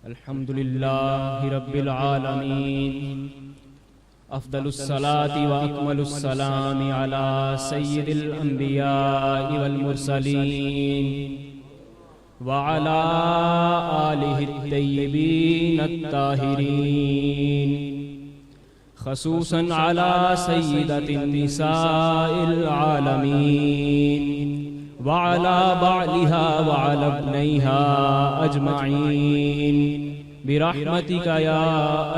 الحمد لله رب العالمين افضل الصلاة واكمل السلام على سيد الانبياء والمرسلين وعلى آله الطيبين الطاهرين خصوصا على سيدة النساء العالمين وعلى بعلها وعلى ابنيها أجمعين برحمتك يا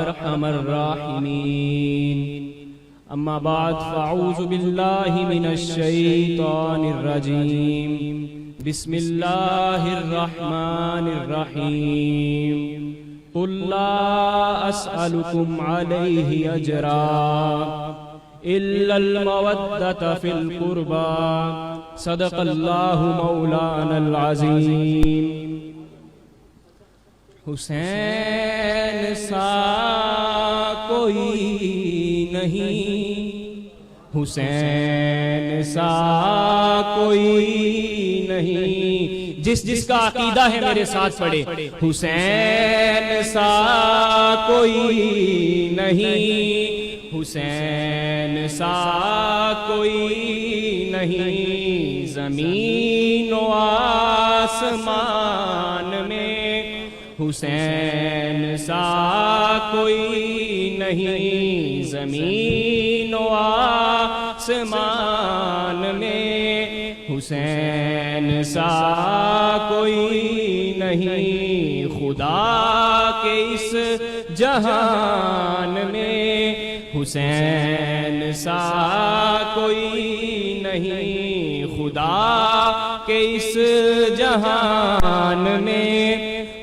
أرحم الراحمين. أما بعد فأعوذ بالله من الشيطان الرجيم. بسم الله الرحمن الرحيم. قل لا أسألكم عليه أجرا إلا المودة في القربى صدق الله مولانا العظیم. حسین سا کوئی نہیں، حسین سا کوئی نہیں. جس کا عقیدہ ہے میرے ساتھ پڑھے. حسین سا کوئی نہیں، حسین سا کوئی نہیں. زمین و آسمان میں حسین سا کوئی نہیں. زمین و آسمان میں حسین سا کوئی نہیں. خدا کے اس جہان میں حسین سا کوئی نہیں. خدا کے اس جہان میں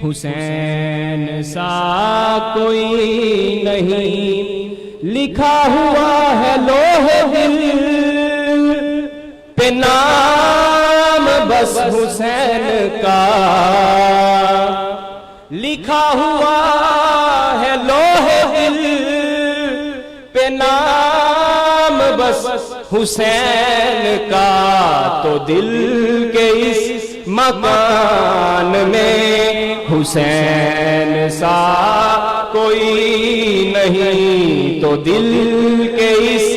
حسین سا کوئی نہیں. لکھا ہوا ہے لوح دل پہ نام بس حسین کا. لکھا ہوا ہے لوح دل پہ نام بس حسین کا. تو دل کے اس مکان میں حسین سا کوئی نہیں. تو دل کے اس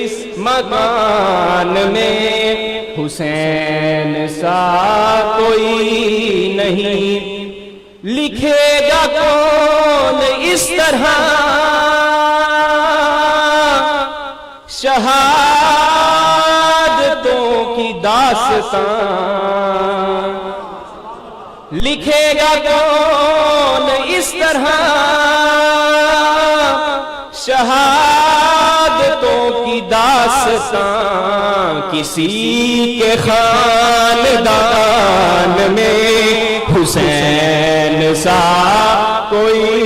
مکان میں حسین سا کوئی نہیں. لکھے گا کون اس طرح شہادتوں کی داستان. لکھے گا کون اس طرح شہادتوں کی داستان. کسی کے خاندان میں حسین سا کوئی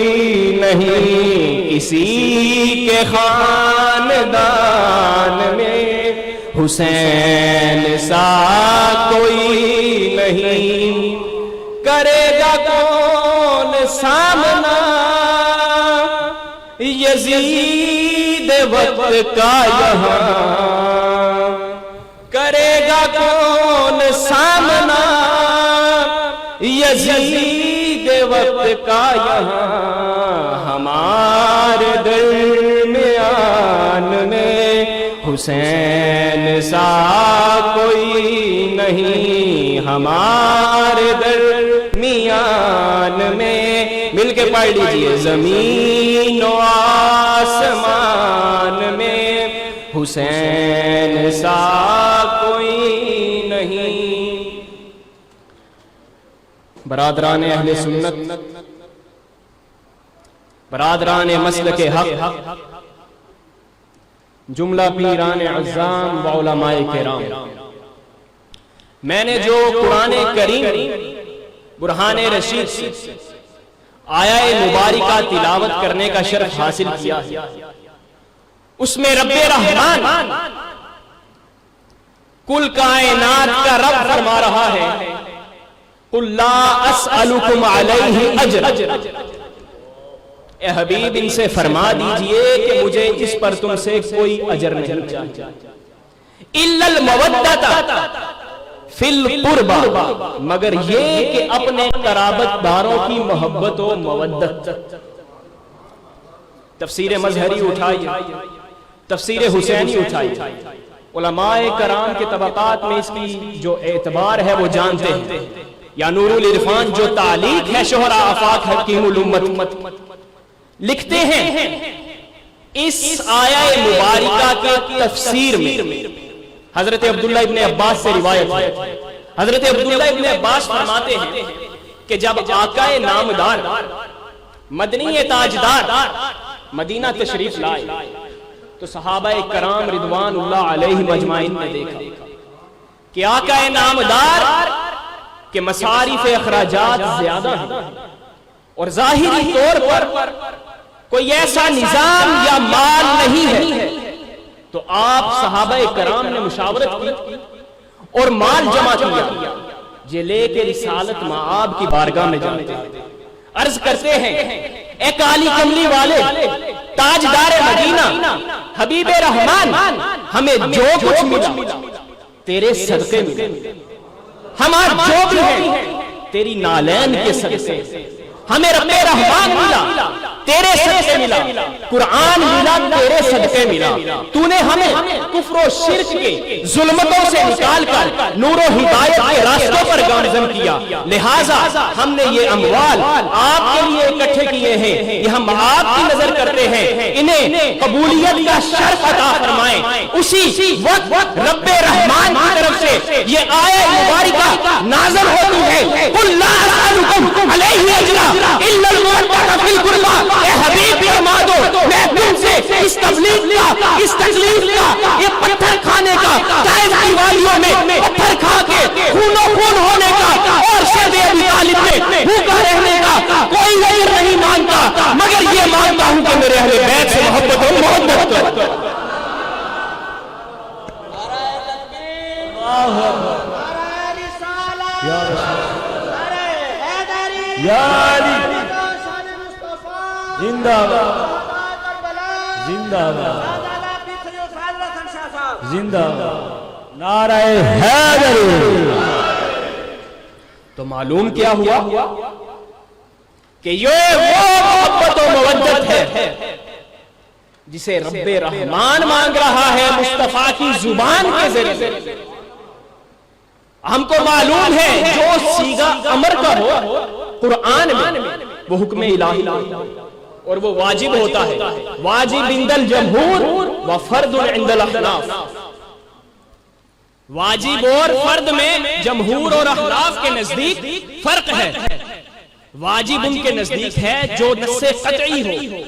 نہیں. کسی کے خاندان میں حسین سا کوئی نہیں. کرے گا کون سامنا یزید وقت کا یہاں. کرے گا کون سامنا یزید وقت کا یہاں. ہمارے درمیان میں حسین سا کوئی نہیں. ہمارے درمیان میں مل کے پڑھ لیجئے. زمین و آسمان میں حسین سا کوئی نہیں. برادران اہل سنت، برادران مسلک حق، جملہ پیران عظام و علماء کرام، میں نے جو قرآن کریم برہان رشید سے آیہ مبارکہ تلاوت کرنے کا شرف حاصل کیا ہے، اس میں رب رحمان کل کائنات کا رب فرما رہا ہے قُلْ لَا أَسْأَلُكُمْ عَلَيْهِ أَجْرًا. اے حبیب ان سے فرما دیجئے کہ مجھے اس پر تم سے کوئی اجر نہیں چاہیے. إِلَّا الْمَوَدَّةَ فل قربا، مگر یہ کہ اپنے قرابت داروں کی محبت و مودت۔ تفسیر مظہری اٹھائی، تفسیر حسینی اٹھائی، علماء کرام کے طبقات میں اس کی جو اعتبار ہے وہ جانتے ہیں۔ یا نور العرفان جو تعلیق ہے شہرا آفاق حکیم الامت، لکھتے ہیں اس آیہ مبارکہ کے تفسیر میں حضرت عبداللہ ابن عباس سے روایت ہے، حضرت عبداللہ ابن عباس فرماتے ہیں کہ جب آقا نامدار مدنی تاجدار مدینہ تشریف لائے تو صحابہ کرام رضوان اللہ علیہ مجمعین نے دیکھا کہ آقا نامدار کے مصارف اخراجات زیادہ ہیں اور ظاہری طور پر کوئی ایسا نظام یا مال نہیں ہے، تو آپ صحابہ کرام نے مشاورت کی اور مال جمع کیا، یہ لے کے رسالت مآب کی بارگاہ میں جاتے ہیں، عرض کرتے ہیں اے کالی کملی والے تاجدار مدینہ حبیب رحمان، ہمیں جو کچھ ملا تیرے صدقے ملا، ہمارا جو بھی ہے تیری نالین کے صدقے، ہمیں رب رحمان ملا تیرے صدقے ملا، قرآن ملا تیرے صدقے ملا، تو نے ہمیں کفر و شرک کے ظلمتوں سے نکال کر نور و ہدایت کے راستوں پر گامزن کیا، لہٰذا ہم نے یہ اموال آپ کے لیے اکٹھے کیے ہیں، یہ ہم آپ کی نظر کرتے ہیں، انہیں قبولیت کا شرف عطا فرمائیں۔ اسی وقت رب رحمان کی طرف سے یہ آیہ مبارکہ نازل ہوتی ہے، قُلْ لَا أَسْأَلُكُمْ عَلَيْهِ أَجْرًا إِلَّا الْمَوَدَّةَ فِي الْقُرْبَىٰ، اے حبیب فرما دو میں تم سے اس تبلیغ کا، اس تکلیف کا، یہ پتھر کھانے کا، طائف کی وادیوں میں پتھر کھا کے خون و خون ہونے کا اور شہد ابی طالب میں بھوکا رہنے کا کوئی غیر نہیں مانتا، مگر یہ مانتا ہوں کہ میرے اہل بیت سے محبت و محبت کرو۔ یا علی زندہ باد، زندہ باد، زندہ باد، نعرہ حیدر۔ تو معلوم کیا ہوا کہ یہ وہ محبت و مودت ہے جسے رب رحمان مانگ رہا ہے مصطفیٰ کی زبان کے ذریعے۔ ہم کو معلوم ہے جو صیغہ امر کا ہو قرآن میں وہ حکم الہی اور وہ واجب ہوتا ہے، واجب عند الجمہور و فرد عند الاحناف، واجب اور فرد میں جمہور اور احناف کے نزدیک فرق ہے۔ واجب ان کے نزدیک ہے جو نص قطعی ہو،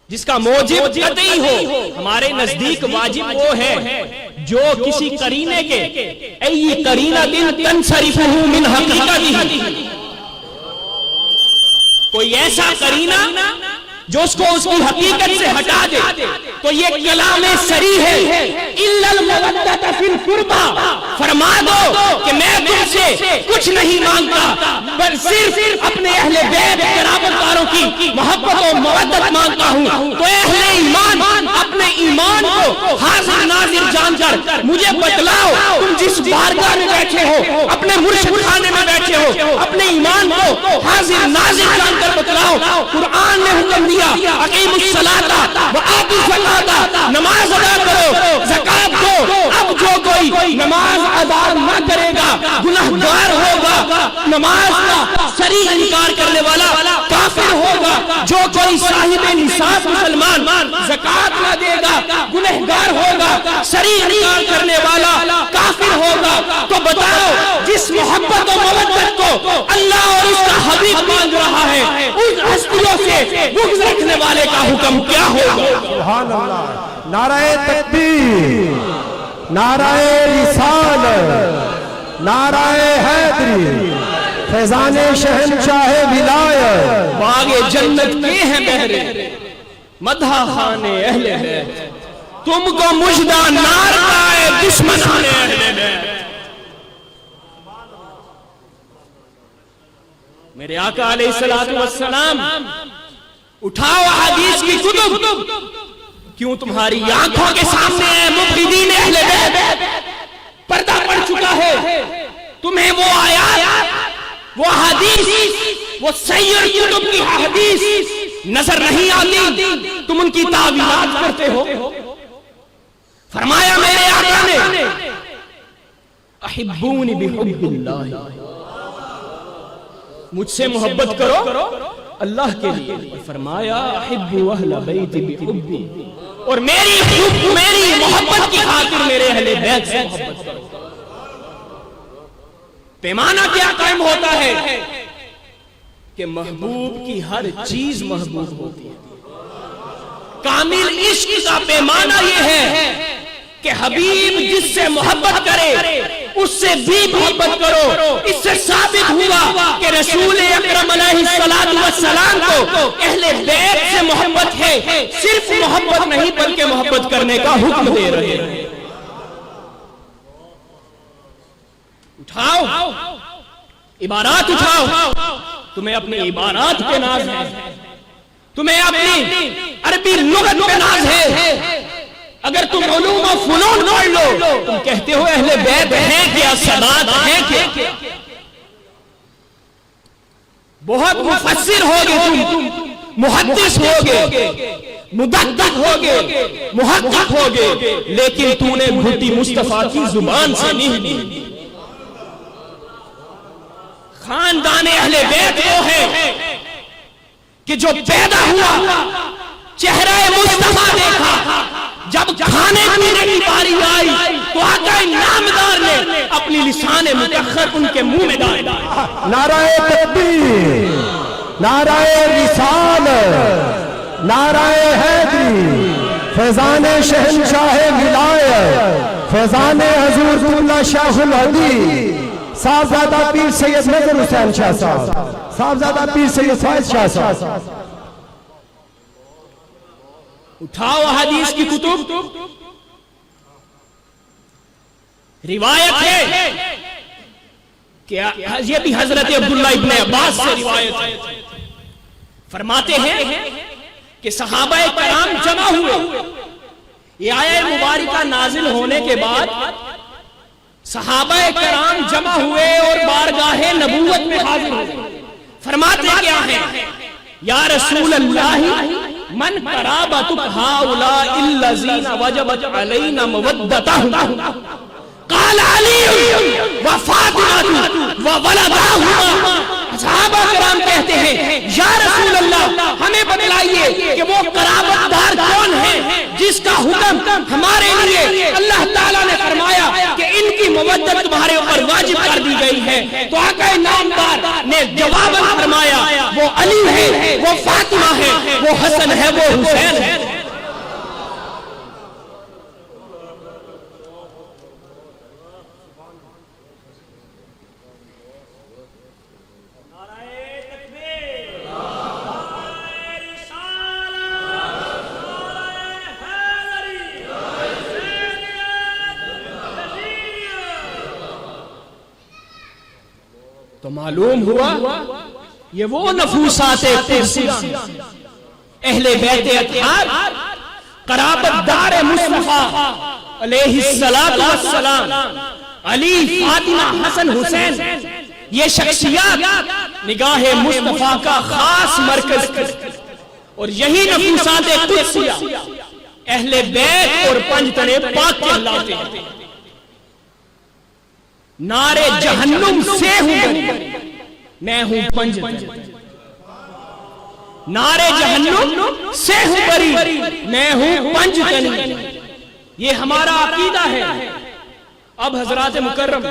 جس کا موجب قطعی ہو، ہمارے نزدیک واجب وہ ہے جو کسی قرینے کے ای قرینہ تنصرفہ من حقیقتہ، کوئی ایسا قرینہ جو اس کو اس کی حقیقت سے ہٹا دے، تو یہ کلام صریح ہے۔ اِلَّا الْمَوَدَّةَ فِي الْقُرْبَىٰ، فرما دو کہ میں تم سے کچھ نہیں مانگتا، بل صرف اپنے اہل بیت قرابت داروں کی محبت و مودت مانگتا ہوں۔ تو اہل ایمان اپنے ایمان کو حاضر ناظر جان کر مجھے بتلاؤ، تم جس بارگاہ میں بیٹھے ہو، اپنے مرشد خانے میں بیٹھے ہو، اپنے ایمان کو حاضر ناظر جان کر بتلاؤ۔ قرآن نے حکم دیا اقیموا الصلاۃ وآتوا الزکاۃ، نماز ادا کرو، زکات دو۔ اب جو کوئی نماز ادا نہ کرے گا گنہگار ہوگا، نماز کا صریح انکار کرنے والا کافر ہوگا۔ جو کوئی صاحب نصاب مسلمان زکات نہ دے گا گنہگار ہوگا، صریح انکار کرنے والا کافر ہوگا۔ تو بتاؤ جس محبت و مودت کو اللہ اور اس کا حبیب مانگ رہا ہے، اس ہستیوں سے بغض رکھنے والے کا حکم کیا ہوگا؟ سبحان اللہ، نعرہ تکبیر، نعرہ رسالت، نعرہ حیدری، فیضان شہنشاہ ولایت، باغ جنت کے ہیں بہرے مدح خانے اہل بیت، تم کو مژدہ نار کا ہے دشمنان اہل بیت۔ میرے آقا علیہ السلام اٹھاؤ حدیث کی کتب، کیوں تمہاری آنکھوں کے سامنے ہے مبغضین اہل بیت، پردہ پڑ چکا ہے، وہ آیات، وہ حدیث، وہ سید کتب کی حدیث نظر نہیں آتی، تم ان کی تعویلات کرتے ہو۔ فرمایا میرے آقا نے احبونی بحب اللہ، مجھ سے محبت کرو اللہ کے لیے۔ فرمایا احب اہل بیت بحبی، اور میری محبت کی خاطر میرے اہل بیت سے محبت کرو۔ پیمانہ کیا قائم ہوتا ہے کہ محبوب کی ہر چیز محبوب ہوتی ہے۔ کامل عشق کا پیمانہ یہ ہے کہ حبیب جس سے محبت کرے اس سے بھی محبت کرو۔ اس سے ثابت ہوا کہ رسول اکرم علیہ السلام کو اہل بیت سے محبت ہے، صرف محبت نہیں بلکہ محبت کرنے کا حکم دے رہے ہیں۔ اٹھاؤ عبارات، اٹھاؤ، تمہیں اپنی عبارات پہ ناز ہے، تمہیں اپنی عربی لغت پہ ناز ہے۔ اگر تم علوم و فنون پڑھ لو، تم کہتے ہو اہل بیت ہیں کیا، سادات ہیں کیا، بہت مفسر ہوگے تم، محدث ہوگے، مدقق ہوگے، محقق ہوگے، لیکن تو نے گھٹی مصطفیٰ کی زبان سے نہیں لی۔ خاندان اہل بیت وہ ہے کہ جو پیدا ہوا چہرہ مصطفیٰ دیکھا، جب کھانے پینے کی باری آئی تو آقا نامدار نے اپنی لسان متأخر ان کے منہ میں ڈالا۔ نعرہ تکبیر، نعرہ رسالت، نعرہ حیدری، فیضان شہنشاہ ولایت، فیضان حضور اللہ شاہ الحدیث، صاحبزادہ پیر سید نظر حسین شاہ صاحب، صاحبزادہ پیر سید فائز شاہ صاحب۔ اٹھاؤ حدیث کی کتب، روایت ہے کہ یہ بھی حضرت عبداللہ ابن عباس سے روایت ہے، فرماتے ہیں کہ صحابہ کرام جمع ہوئے، یہ آیہ مبارکہ نازل ہونے کے بعد صحابہ کرام جمع ہوئے اور بارگاہ نبوت میں حاضر ہوئے۔ فرماتے کیا ہیں؟ یا رسول اللہ من قرابتک ہؤلاء الذین وجبت علینا مودتہم، قال علی و فاطمہ و ولدہما۔ صحابہ کرام کہتے ہیں یا رسول اللہ ہمیں بتلائیے کہ وہ قرابت دار کون ہے جس کا حکم ہمارے لیے اللہ تعالیٰ نے فرمایا کہ ان کی مودت تمہارے اوپر واجب کر دی گئی ہے۔ تو آقا نامدار نے جواب فرمایا وہ علی ہے، وہ فاطمہ ہے، وہ حسن ہے، وہ حسین ہے۔ تو معلوم ہوا یہ وہ نفوسات قدسیہ اہل بیت اطہار، قرابت دار مصطفیٰ علیہ السلام، علی، فاطمہ، حسن، حسین، یہ شخصیات نگاہ مصطفیٰ کا خاص مرکز، اور یہی نفوسات قدسیہ اہل بیت اور پنجتن پاک کہلاتے ہیں۔ نارے جہنم سے ہوں میں ہوں پنجتن، نارے جہنم سے ہوں بری میں ہوں پنجتن، یہ ہمارا عقیدہ ہے۔ اب حضرات مکرم،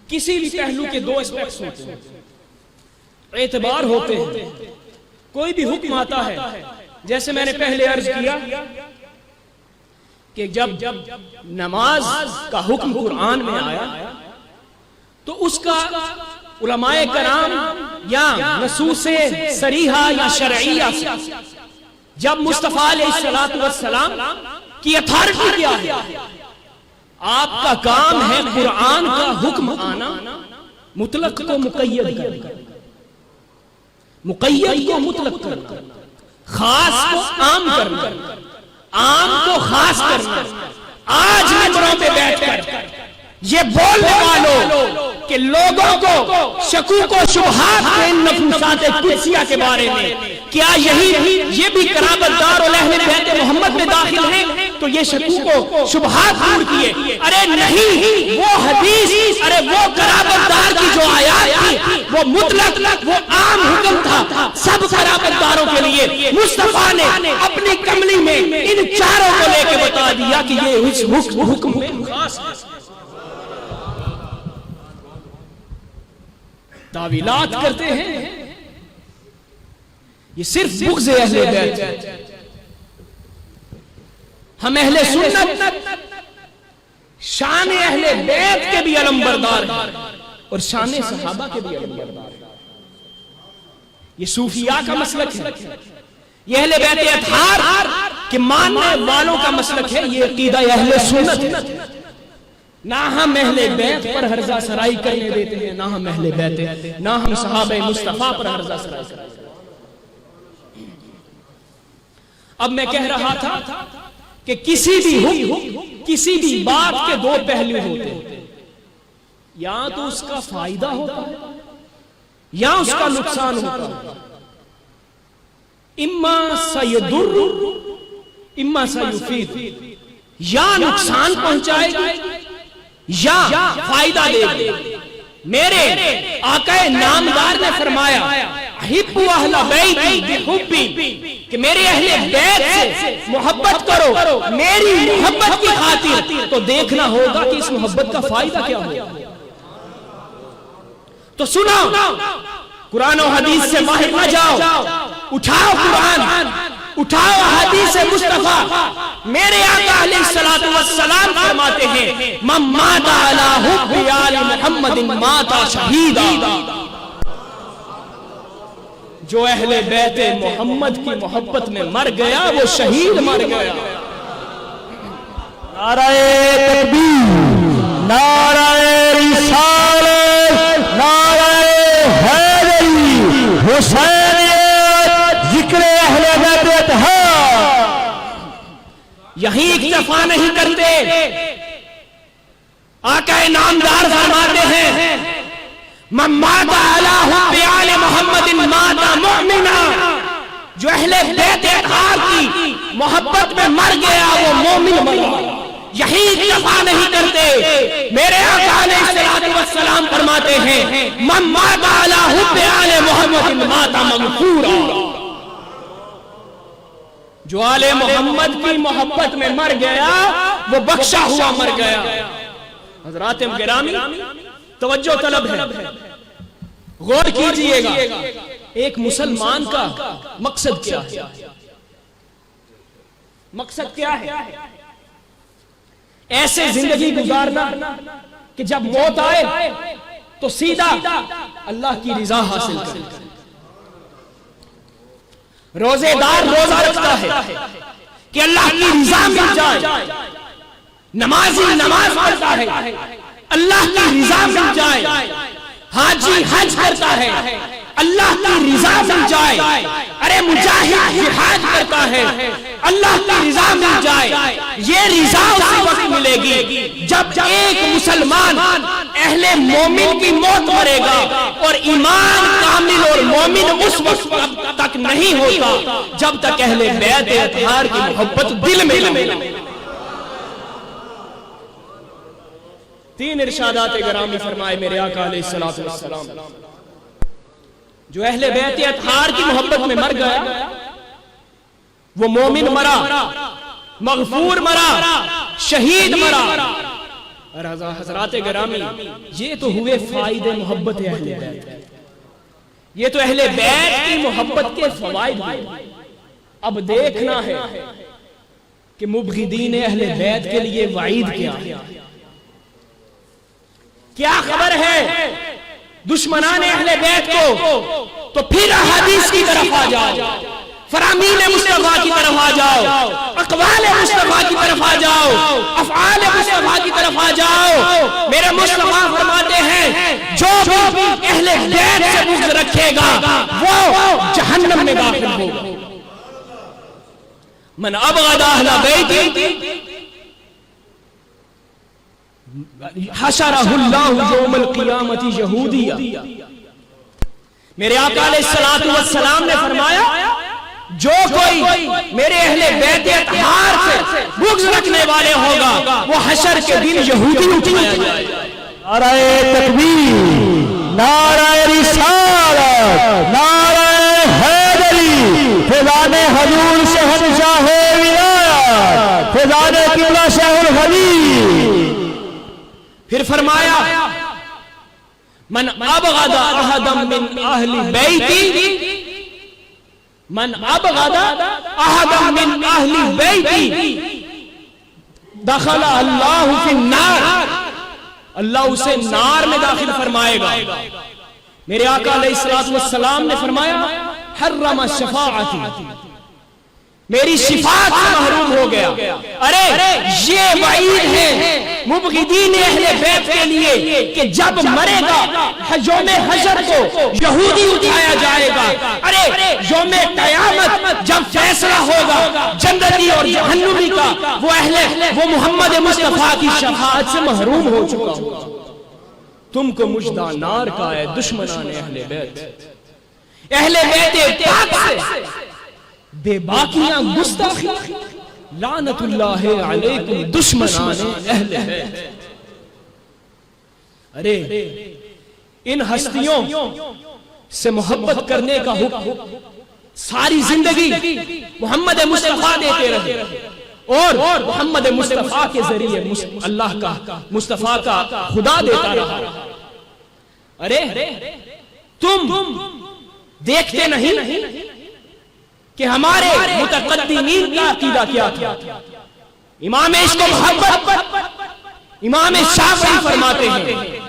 کسی بھی پہلو کے دو اسپیکٹس ہوتے ہیں، اعتبار ہوتے ہیں۔ کوئی بھی حکم آتا ہے، جیسے میں نے پہلے عرض کیا کہ جب نماز کا حکم قرآن میں آیا تو اس کا علماء کرام یا نصوص صریحہ یا شرعیہ جب مصطفیٰ علیہ السلام کی اتھارٹی کیا ہے، آپ کا کام ہے قرآن کا حکم آنا، مطلق کو مقید کرنا، مقید کو مطلق کرنا، خاص کو عام کرنا، عام کو خاص کرنا۔ آج ممبروں پہ بیٹھ کر یہ بولنے والوں کہ لوگوں کو شکوک و شبہات کے ان نفوسات قدسیہ کے بارے میں کیا یہ بھی قرابت دار اور اہل بیت محمد میں داخل ہیں تو یہ شکوک و شبہات دور کیے. ارے نہیں، وہ حدیث، ارے وہ قرابت دار کی جو آیات تھی وہ مطلق، وہ عام حکم تھا سب قرابت داروں کے لیے. مصطفیٰ نے اپنی کملی میں ان چاروں کو لے کے بتا دیا کہ یہ اس حکم میں خاص ہے. تعویلات کرتے ہیں، یہ صرف بغض اہل بیت. ہم اہل سنت شان اہل بیت کے بھی علم بردار ہیں اور شان صحابہ کے بھی علم بردار ہیں. یہ صوفیاء کا مسلک ہے، یہ اہل بیت اطہار کے ماننے والوں کا مسلک ہے. یہ عقیدہ اہل سنت ہے. نہ ہم اہل بیت پر ہرزہ سرائی کرنے دیتے ہیں، نہ ہم اہل بیت، نہ ہم صحابہ مصطفیٰ پر ہرزہ سرائی کرتے ہیں. اب میں کہہ رہا تھا کہ کسی بھی بات کے دو پہلو ہوتے ہیں، یا تو اس کا فائدہ ہوتا ہے یا اس کا نقصان ہوتا ہے. اما سیضر اما سیفید، یا نقصان پہنچائے گی یا فائدہ دے گی. میرے آقا نامدار نے فرمایا احبوا اہل بیتی بحبی، کہ میرے اہل بیت سے محبت کرو میری محبت کی خاطر. تو دیکھنا ہوگا کہ اس محبت کا فائدہ کیا ہوگا. تو سنو، قرآن و حدیث سے باہر نہ جاؤ، اٹھاؤ قرآن، اٹھاؤ حدیث مصطفیٰ. میرے آقا علیہ السلام فرماتے ہیں من مات علی حب آل محمد مات شہیدا. جو اہل بیت محمد کی محبت میں مر گیا وہ شہید مر گیا. نعرہ تکبیر، نعرہ رسالت، نعرہ حیدری، حسینیت، ذکر اہل بیت اطہار. یہیں اکتفا نہیں کرتے، آقا نامدار فرماتے ہیں من مات علی حب آل محمد مات مؤمنا. جو اہل بیت اطہار کی محبت میں مر گیا وہ مومن مرا. یہی اکتفا نہیں کرتے، میرے آقا علیہ السلام فرماتے ہیں من مات علی حب آل محمد مات مغفورا. جو آل محمد کی محبت میں مر گیا وہ بخشا ہوا مر گیا. حضرات گرامی توجہ طلب ہے، غور کیجئے گا. ایک مسلمان کا مقصد کیا ہے؟ مقصد کیا ہے؟ ایسے زندگی گزارنا کہ جب موت آئے تو سیدھا اللہ کی رضا حاصل کرے. روزے دار روزہ رکھتا ہے کہ اللہ کی رضا مل جائے. نمازی نماز پڑھتا ہے اللہ کی رضا مل جائے. حاجی حج کرتا ہے اللہ کی رضا مل جائے. ارے مجاہد جہاد کرتا ہے اللہ کی رضا مل جائے. یہ رضا اسی وقت ملے گی جب ایک مسلمان اہل مومن کی موت مرے گا. اور ایمان کامل اور مومن اس وقت تک نہیں ہوتا جب تک اہل بیت اطہار کی محبت دل میں نہ. تین ارشادات گرامی فرمائے میرے آقا علیہ السلام. جو اہل بیت اطہار کی محبت میں مر گیا وہ مومن مرا، مغفور مرا، شہید مرا. حضرات گرامی یہ تو ہوئے فائدے محبت اہل بیت، یہ تو اہل بیت کی محبت کے فوائد ہوئے. اب دیکھنا ہے کہ مبغضین اہل بیت کے لیے وعید کیا ہے. کیا خبر ہے دشمنان اہل بیت کو؟ تو پھر احادیث کی طرف آ جاؤ، فرامین مصطفیٰ کی طرف آ جاؤ، اقوال مصطفیٰ کی طرف آ جاؤ، افعال مصطفیٰ کی طرف آ جاؤ. میرے مصطفیٰ فرماتے ہیں جو بھی اہل بیت سے بغض رکھے گا وہ جہنم میں داخل ہوگا. من ابغض اہل بیتی حشرہ اللہ یوم القیامت یہودیہ. میرے آقا علیہ الصلوۃ والسلام نے فرمایا جو کوئی میرے اہل بیت اطہار سے بغض رکھنے والے ہوگا وہ حشر کے دن یہودی اٹھایا جائے گا. نعرہ تکبیر، نعرہ رسالت، نعرہ حیدری، فیضان حضور شہنشاہ ولایت، فیضان قبلہ شیخ الحدیث. پھر فرمایا من ابغض احدا من اہل بیتی، من ابغض احدا من اہل بیتی دخل اللہ فی النار، اللہ اسے نار میں داخل فرمائے گا. میرے آقا علیہ الصلوۃ والسلام نے فرمایا حرم شفاعتی، میری شفاعت سے محروم ہو گیا. ارے یہ وعید ہے مبغضین اہل بیت کے لیے کہ جب مرے گا یوم حشر کو یہودی اٹھایا جائے گا. ارے یوم قیامت جب فیصلہ ہوگا جنتی اور جہنمی کا وہ محمد مصطفیٰ کی شفاعت سے محروم ہو چکا ہوگا. تم کو مژدہ نار کا ہے دشمنان اہل بیت. اہل بیت پاک سے بے باکیاں گستاخی، لعنت اللہ علیکم دشمنان اہل بیت. ارے ان ہستیوں سے محبت کرنے کا حکم ساری زندگی محمد مصطفیٰ دیتے رہے اور محمد مصطفیٰ کے ذریعے اللہ کا مصطفیٰ کا خدا دیتا رہا. ارے تم دیکھتے نہیں کہ ہمارے متقدمین کا عقیدہ کیا تھا. امام عشق و محبت امام شافعی فرماتے ہیں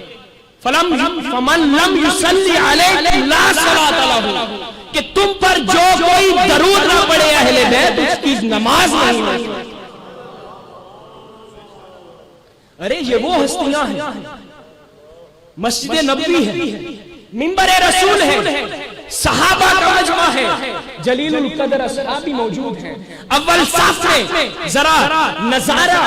فمن لم یصلی علیکم لا صلاۃ لہ، کہ تم پر جو کوئی درود نہ پڑے اہل بیت اس کی نماز نہیں ہے. ارے یہ وہ ہستیاں ہیں، مسجد نبوی ہے، منبر رسول ہے، صحابہ کا مجمع ہے، جلیل القدر اصحابی موجود ہیں. اول صف میں ذرا نظارہ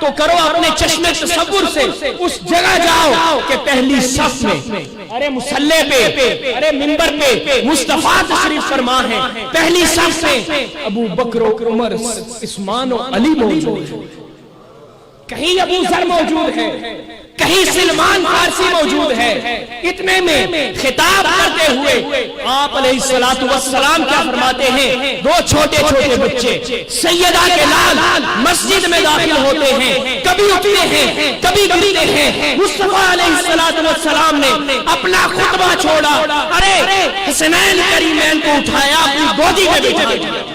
تو کرو اپنے چشم تصور سے، اس جگہ جاؤ کہ پہلی صف میں ارے مصلی پہ، ارے منبر پہ مصطفیٰ تشریف فرما ہے. پہلی صف میں ابو بکر و عمر عثمان و علی موجود ہیں. کہیں ابو ذر موجود ہے، کہیں سلمان فارسی موجود ہے. اتنے میں خطاب کرتے ہوئے آپ علیہ الصلوۃ والسلام کیا فرماتے ہیں؟ دو چھوٹے چھوٹے بچے سیدہ کے لال مسجد میں داخل ہوتے ہیں، کبھی اٹھتے ہیں کبھی گرتے ہیں. مصطفیٰ علیہ الصلوۃ والسلام نے اپنا خطبہ چھوڑا، ارے حسنین کریمین کو اٹھایا اپنی گودی میں بٹھا دیا.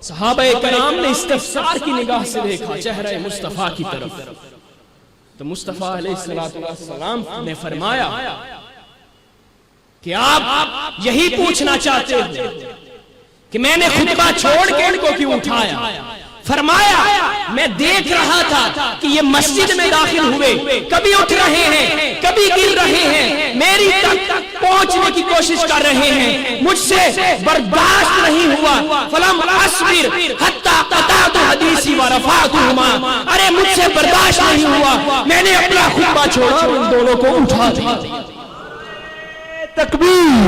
صحابہ کرام نے استفسار کی نگاہ سے دیکھا چہرہ مصطفیٰ کی طرف، تو مصطفیٰ علیہ السلام نے فرمایا کہ آپ یہی پوچھنا چاہتے ہو کہ میں نے خطبہ چھوڑ کے ان کو کیوں اٹھایا؟ فرمایا میں دیکھ رہا تھا کہ یہ مسجد میں داخل ہوئے، کبھی اٹھ رہے ہیں کبھی گر رہے ہیں، میری تک پہنچنے کی کوشش کر رہے ہیں، مجھ سے برداشت نہیں ہوا. فلم اصبر حتی قطعت حدیثی ورفعتهما، ارے مجھ سے برداشت نہیں ہوا، میں نے اپنا خطبہ چھوڑا اور ان دونوں کو اٹھا دیا. تکبیر،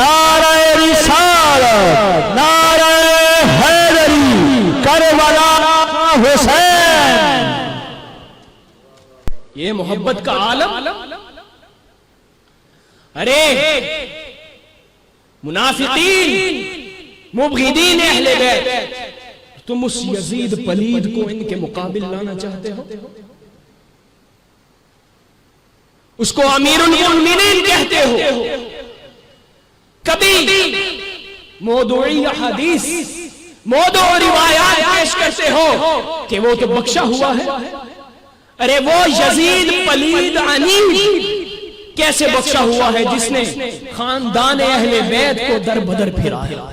نعرہ رسالت، نعرہ حیدری، کربلا حسین. یہ محبت کا عالم. ارے منافقین مبغضین اہل بیت، تم اس یزید پلید کو ان کے مقابل لانا چاہتے ہو؟ اس کو امیر المؤمنین کہتے ہو، کبھی موضوعی حدیث موضوع روایات پیش کرتے ہو کہ وہ تو بخشا ہوا ہے. ارے وہ یزید پلید عنید کیسے بخشا ہوا ہے جس نے خاندان اہل بیت کو در بدر پھرایا،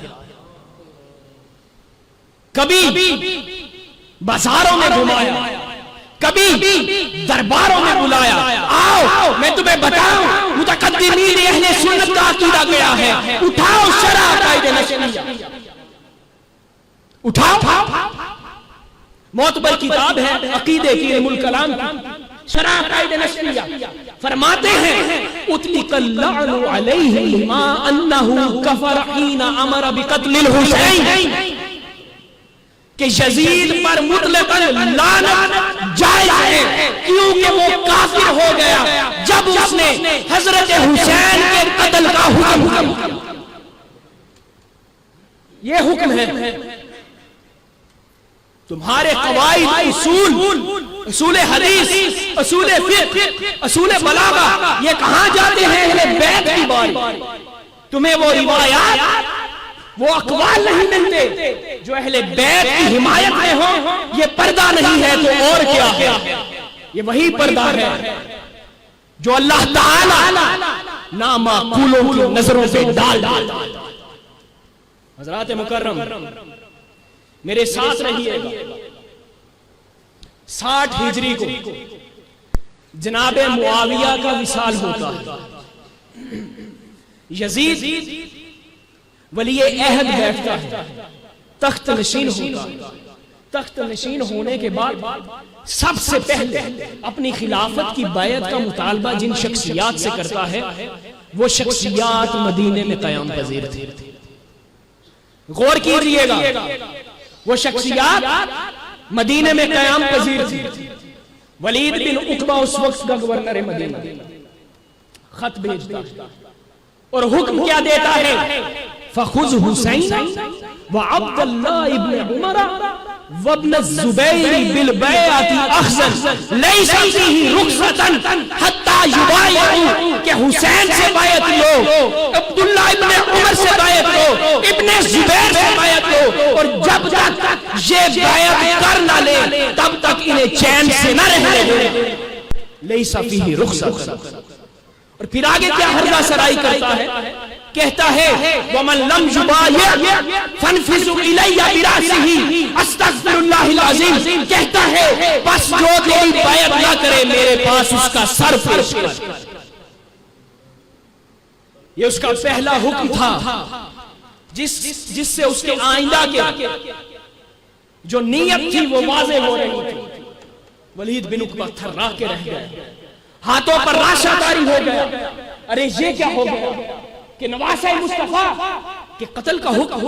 کبھی بازاروں میں گھمایا، کبھی درباروں میں بلایا، آؤ میں تمہیں بتاؤں متقدمین اہل سنت کا عقیدہ گیا ہے، اٹھاؤ شرع عقائد نشریہ. اٹھاؤ، معتبر کتاب ہے عقیدے کی علم الکلام کی، شرح قائد نشریہ، فرماتے ہیں اطلق اللعن علیہ ما انہ کفر حین امر بقتل الحسین، کہ یزید پر مطلقاً لعنت جائز ہے کیونکہ وہ کافر ہو گیا جب اس نے حضرت حسین کے قتل کا حکم دیا۔ یہ حکم ہے۔ تمہارے قواعد، اصول حدیث، اصول فقہ، اصول بلاغہ، یہ کہاں جاتے ہیں؟ اہل بیت کی باری۔ تمہیں وہ روایات، وہ اقوال نہیں ملتے جو اہل بیت کی حمایت میں ہوں۔ یہ پردہ نہیں ہے تو اور کیا ہے؟ یہ وہی پردہ ہے جو اللہ تعالی نامعقولوں کی نظروں سے ڈال۔ حضرات مکرم میرے ساتھ رہیے گا، 60 ہجری کو جناب معاویہ کا وصال ہوتا ہے، یزید ولی عہد بیٹھتا ہے، تخت نشین ہوتا ہے۔ تخت نشین ہونے کے بعد سب سے پہلے اپنی خلافت کی بیعت کا مطالبہ جن شخصیات سے کرتا ہے وہ شخصیات مدینے میں قیام پذیر تھے۔ غور کیجئے گا، وہ شخصیات مدینے میں قیام پذیر تھی۔ ولید بن عقبہ اس وقت کا گورنر مدینہ خط بھیجتا ہے اور حکم کیا دیتا ہے؟ فخذ حسین وعبد اللہ ابن عمر وابن الزبیر بالبیعۃ اخذا لیس فیہ رخصۃ حتی یبایعوا، کہ حسین سے بیعت لو، عبداللہ ابن عمر سے بیعت لو، ابن زبیر سے بیعت لو، اور جب تک یہ بیعت کر نہ لے تب تک انہیں چین سے نہ رہنے دو، لیس فیہ رخصۃ۔ اور پھر آگے کیا حربہ سرائی کرتا ہے؟ کہتا ہے وَمَن لَمْ يُبَایِعْ فَانْفِذُوا إِلَيَّ بِرَأْسِهِ اسْتَغْفِرُ اللَّهِ الْعَظِيمَ، کہتا ہے بس جو تیری بیعت نہ کرے میرے پاس اس کا سر پیش کر۔ یہ اس کا پہلا حکم تھا جس سے اس کے آئندہ کے جو نیت تھی وہ واضح ہو رہی تھی۔ ولید بن عقبہ تھرا کے رہ گئے، ہاتھوں پر راشہ داری ہو گیا۔ ارے یہ کیا ہو گیا کہ نواسہ مصطفیٰ کے قتل کا حکم،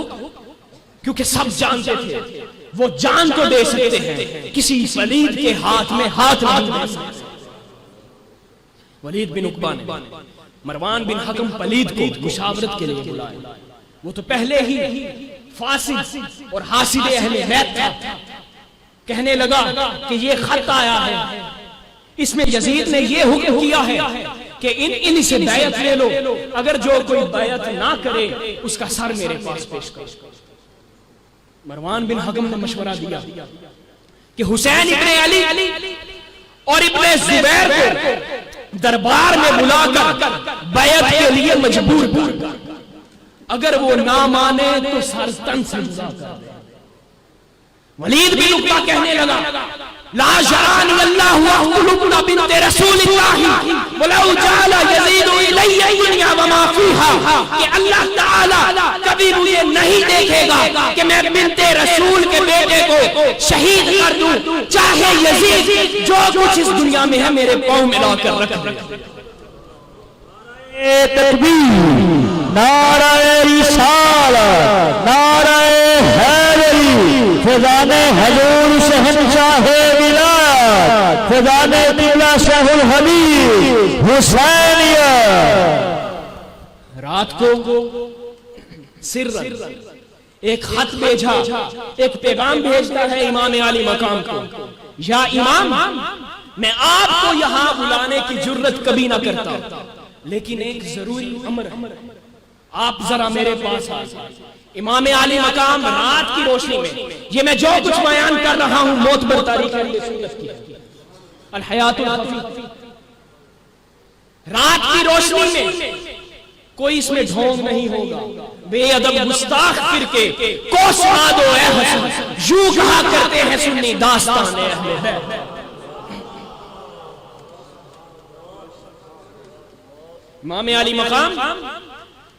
کیونکہ سب جانتے تھے وہ جان تو دے سکتے ہیں، کسی ولید کے ہاتھ میں ہاتھ نہیں دے سکتے۔ ولید بن عقبہ نے مروان بن حکم پلید کو مشاورت کے لیے بلایا۔ وہ تو پہلے ہی فاسد اور حاسد اہل بیت تھا۔ کہنے لگا کہ یہ خط آیا ہے، اس میں یزید نے یہ حکم کیا ہے کہ ان سے بیعت لے لو، اگر جو کوئی بیعت نہ کرے اس کا سر میرے پاس پیش کرو۔ مروان بن حکم نے مشورہ دیا کہ حسین ابن علی اور ابن زبیر کو دربار میں بلا کر بیعت کے لیے مجبور کر، اگر وہ نہ مانے تو سر تن سے جدا کر دے۔ ولید بن عقبہ کہنے لگا لا شرانی اللہ واقتلبن بنت رسول اللہ ولو جعل یزید الی الدنیا وما فیہا، کہ اللہ تعالی کبھی مجھے نہیں دیکھے گا کہ میں بنت رسول کے بیٹے کو شہید کر دوں، چاہے یزید جو کچھ اس دنیا میں ہے میرے پاؤں میں لا کر رکھ دے۔ تکبیر، نعرہ رسالت، نعرہ حیدری، فیضان حضور شہنشاہ ولایت، فیضان طلہ شاہ الحبیب حسینیہ۔ رات کو سر ایک خط بھیجا، ایک پیغام بھیجتا ہے امام علی مقام کو، یا امام میں آپ کو یہاں بلانے کی جرت کبھی نہ کرتا، لیکن ایک ضروری امر ہے، آپ ذرا میرے پاس آئے۔ امام علی مقام رات کی روشنی میں، یہ میں جو کچھ بیان کر رہا ہوں معتبر تاریخ کی الحیات الخفی، رات کی روشنی میں کوئی اس میں ڈھونگ نہیں ہوگا۔ بے ادب گستاخ فرقے کو سنا دو اے حسن، یوں کہا کرتے ہیں سنی داستان اہل بیت۔ امام علی مقام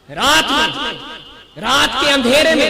رات کے اندھیرے میں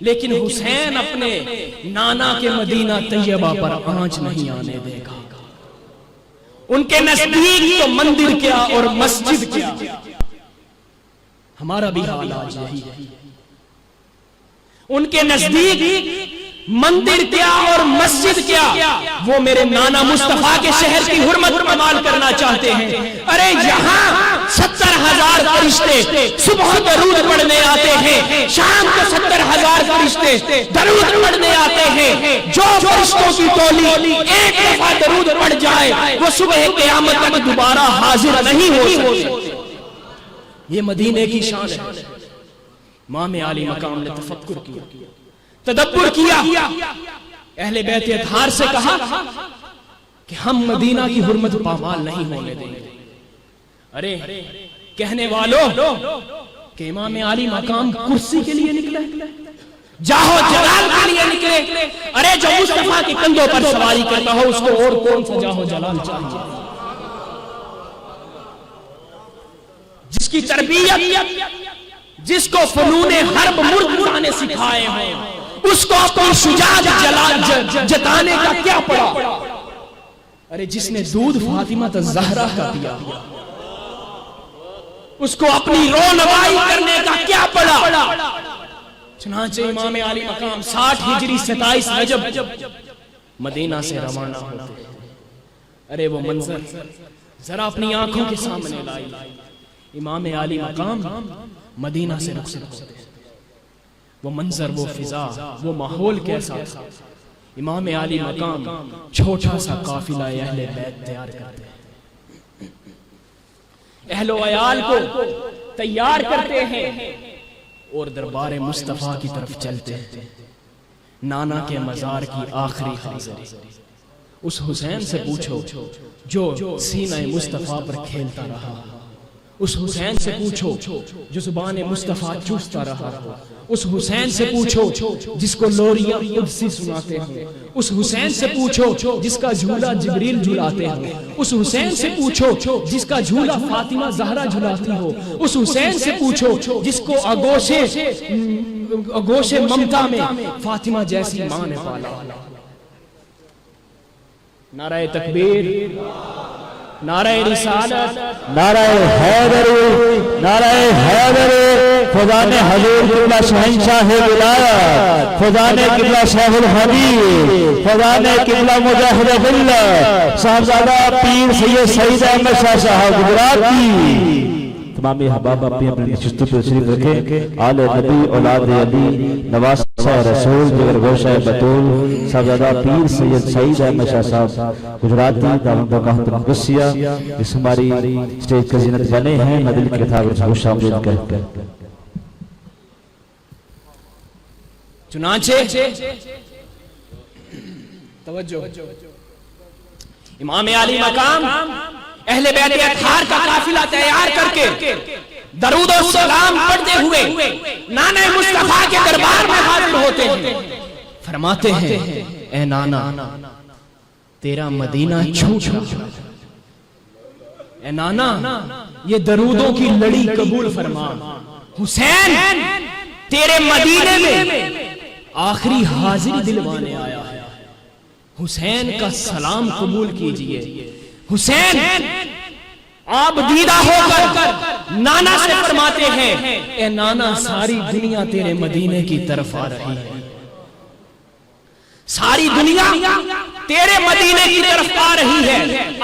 لیکن حسین اپنے نانا کے مدینہ طیبہ پر آنچ نہیں آنے دے گا. ان کے نزدیک تو مندر کیا اور مسجد کیا. ہمارا بھی حال آج یہی ہے. ان کے نزدیک مندر کیا اور مسجد کیا، وہ میرے نانا مصطفیٰ کے شہر کی حرمت پامال کرنا چاہتے ہیں. ارے یہاں 70,000 فرشتے صبح درود پڑھنے آتے ہیں، شام کو 70,000 فرشتے درود پڑھنے آتے ہیں. جو فرشتوں کی ٹولی ایک دفعہ درود پڑھ جائے وہ صبح قیامت تک دوبارہ حاضر نہیں ہو سکتے. یہ مدینے کی شان ہے. امام عالی مقام نے تفکر کیا، تدبر کیا. اہل بیت اطہار سے کہا کہ ہم مدینہ کی حرمت پامال نہیں ہونے دیں گے. ارے کہنے والوں کہ امام عالی مقام کرسی کے لیے نکلے، جاہو جلال کے لیے نکلے. ارے جو مصطفیٰ کے کندھوں پر سواری کرتا ہو اس کو اور کون سا جاہو جلال چاہیے؟ جس کی تربیت، جس کو فنون حرب مرد نے سکھائے ہیں، اس کو اپنی شجاعت جتانے کا کیا پڑا؟ ارے جس نے دودھ فاطمہ الزہرا کا دیا اس کو اپنی رونمائی کرنے کا کیا پڑا؟ چنانچہ امام عالی مقام 60 ہجری 27 رجب مدینہ سے روانہ ہوتے. ارے وہ منظر ذرا اپنی آنکھوں کے سامنے لائی. امام عالی مقام مدینہ سے رخصت ہوتے. وہ منظر، وہ فضا، وہ ماحول کیسا تھا. امام عالی مقام چھوٹا سا قافلہ اہل بیت تیار کرتے ہیں، اہل و عیال کو تیار کرتے ہیں اور دربار مصطفیٰ کی طرف چلتے ہیں. نانا کے مزار کی آخری حاضری. اس حسین سے پوچھو جو سینہ مصطفیٰ پر کھیلتا رہا، اس حسین سے پوچھو جو زبان مصطفیٰ چوستا رہا، اس حسین سے پوچھو جس کو لوریاں قدسی سناتے ہیں، اس حسین سے پوچھو جس کا جھولا جبریل جھلاتے ہیں، اس حسین سے پوچھو جس کا جھولا فاطمہ زہرا جھلاتی ہو، اس حسین سے پوچھو جس کو آغوش ممتا میں فاطمہ جیسی ماں نے پالا. نعرہ تکبیر، نعرہ رسالت، نعرہ حیدر، نعرہ حیدر. فضان حضور قبلہ شہنشاہ ولایت، فضان قبلہ شیخ الحدیث، فضان قبلہ مجاہد باللہ صاحبزادہ پیر سید سعید احمد شاہ صاحب گجراتی. تمام احباب اپنی اپنی نشستوں پر تشریف رکھیں. آل نبی، اولاد علی، نواسہ رسول، جگر گوشہ بطول صاحبزادہ پیر سید سعید احمد شاہ صاحب گجراتی دامن برکات القدسیہ اس ہماری اسٹیج کا زینت بنے ہیں. میں دل کی کتاب خوش آمدید کہتے ہیں. چنانچہ توجہ، امام عالی مقام اہل بیت اطہار کا قافلہ تیار کر کے درود و سلام پڑھتے ہوئے نانا مصطفیٰ کے دربار میں حاضر ہوتے ہیں. فرماتے ہیں اے نانا تیرا مدینہ چھوٹا، اے نانا یہ درودوں کی لڑی قبول فرما. حسین تیرے مدینے میں آخری حاضری دلوانے آیا ہے، حسین کا سلام قبول کیجئے. حسین آپ دیدہ ہو کر نانا سے فرماتے ہیں اے نانا ساری دنیا تیرے مدینے کی طرف آ رہی ہے، ساری دنیا تیرے مدینے کی طرف آ رہی ہے،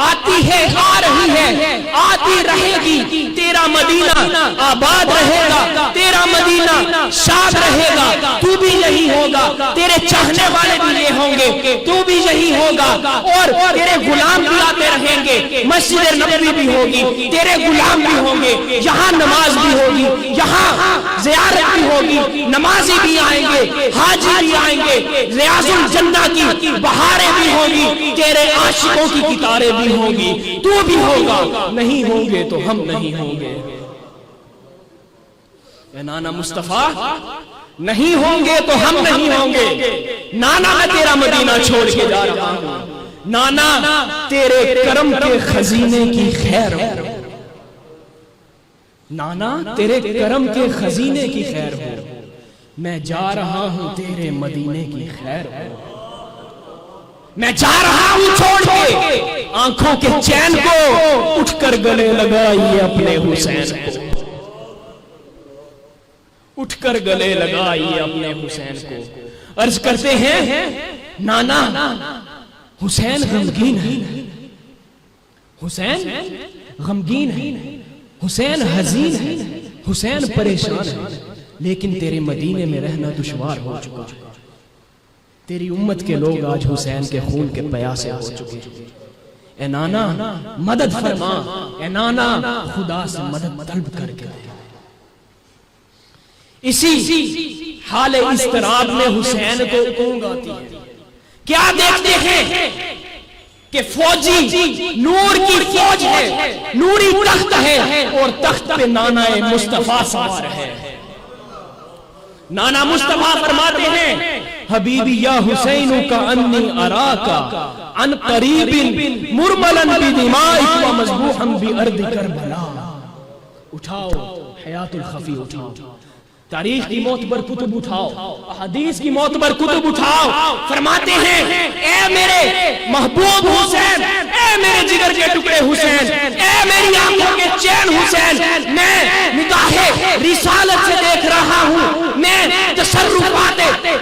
آتی ہے، آ رہی ہے، آتی رہے گی. تیرا مدینہ آباد رہے گا، تیرا مدینہ شاد رہے گا. تو بھی یہی ہوگا، تیرے چاہنے والے بھی یہ ہوں گے، تو بھی یہی ہوگا، اور تیرے غلام بھی آتے رہیں گے. مسجد نبوی بھی ہوگی، تیرے غلام بھی ہوں گے، یہاں نماز بھی ہوگی، یہاں زیارت بھی ہوگی، نمازی بھی آئیں گے، حاجی بھی آئیں گے، ریاض الجنہ کی بہاریں بھی ہوگی، تیرے عاشقوں کی کتاریں بھی ہوگی. تو بھی ہوگا، نہیں ہوں گے تو ہم نہیں ہوں گے. اے نانا مصطفیٰ نہیں ہوں گے تو ہم نہیں ہوں گے. نانا میں تیرا مدینہ چھوڑ کے جا رہا ہوں. نانا تیرے کرم کے خزینے کی خیر ہو، نانا تیرے کرم کے خزینے کی خیر ہو. میں جا رہا ہوں تیرے مدینے کی خیر ہو، میں جا رہا ہوں چھوڑ کے آنکھوں کے چین کو، اٹھ کر گلے لگائیے اپنے حسین کو، اٹھ کر گلے لگائیے اپنے حسین کو۔ عرض کرتے ہیں نانا حسین غمگین ہے، حسین غمگین ہے، حسین حزین ہے، حسین پریشان ہے، لیکن تیرے مدینے میں رہنا دشوار ہو چکا، تیری امت کے لوگ آج حسین کے خون کے پیاسے ہو چکے۔ اے نانا مدد فرما، اے نانا خدا سے مدد طلب کر کے دے۔ اسی حال اضطراب میں حسین کو اونگ آتی ہے، کیا دیکھتے ہیں کہ فوجی نور کی فوج ہے، نوری تخت ہے، اور تخت پہ نانا مصطفیٰ سوار ہے۔ نانا مصطفیٰ فرماتے ہیں حبیبی یا حسین کا انی اراکا عن قریب مرملا بدمائک و مذبوحا بارض کربلا۔ اٹھاؤ حیات الخفی، اٹھاؤ تاریخ کی معتبر کتب اٹھاؤ، احادیث کی معتبر کتب اٹھاؤ۔ فرماتے ہیں اے میرے محبوب حسین، اے میرے جگر کے ٹکڑے حسین، اے میری آنکھوں کے چین حسین، میں نگاہ رسالت سے دیکھ رہا ہوں، میں تصرفات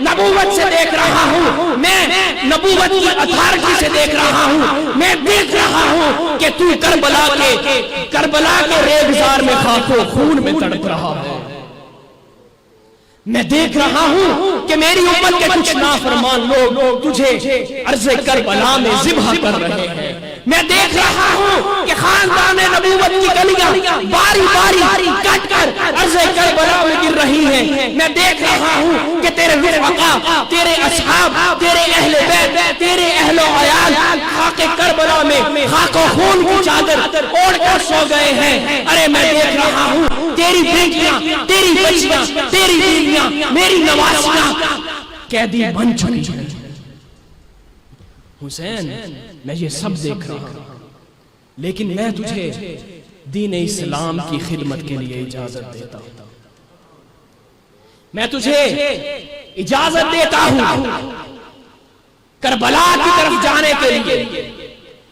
نبوت سے دیکھ رہا ہوں، میں نبوت کی اتھارٹی سے دیکھ رہا ہوں، میں دیکھ رہا ہوں کہ تو کربلا کے ریگزار میں خاک و خون میں تڑپ رہا ہے۔ میں دیکھ رہا ہوں کہ میری امت کے کچھ نافرمان لوگ تجھے عرض کربلا میں ذبح کر رہے ہیں۔ میں دیکھ رہا ہوں کہ خاندان نبوت کی گلیاں باری باری کٹ کر عرض کربلا میں گر رہی ہیں۔ میں دیکھ رہا ہوں کہ تیرے رفقا، تیرے اصحاب، تیرے اہل بیت، تیرے اہل و عیال خاک کربلا میں خاک و خون کی چادر اوڑھ کر سو گئے ہیں۔ ارے میں دیکھ رہا ہوں تیری بیٹیاں، تیری بچیاں، تیری بیویاں، میری نواسیاں قیدی بن چکی ہیں۔ حسین میں یہ سب دیکھ رہا ہوں، لیکن میں تجھے دین اسلام کی خدمت کے لیے اجازت دیتا ہوں، میں تجھے اجازت دیتا ہوں کربلا کی طرف جانے کے لیے۔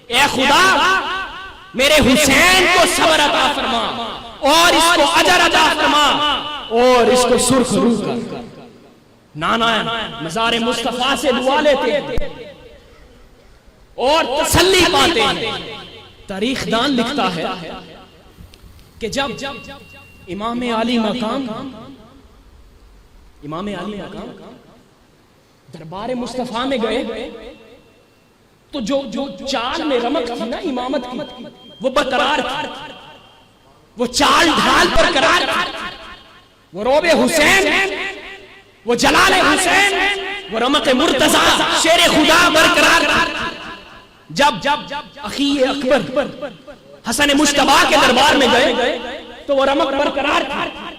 اے خدا میرے حسین کو صبر عطا فرما، اور اس کو اجر عطا فرما، اور اس کو سرخ روح کر۔ نانا مزار مصطفیٰ سے دعا لیتے ہیں اور تسلی پاتے ہیں۔ تاریخ دان لکھتا ہے کہ جب امام علی مقام دربار مصطفیٰ میں گئے تو جو چال میں رمق تھی نا امامت کی، وہ برقرار تھی، وہ چال ڈھال برقرار تھی، وہ روب حسین، وہ جلال حسین، وہ رمق مرتضی شیر خدا برقرار تھی۔ جب اخی اکبر حسن مجتبیٰ کے دربار میں گئے تو وہ رمق برقرار تھی،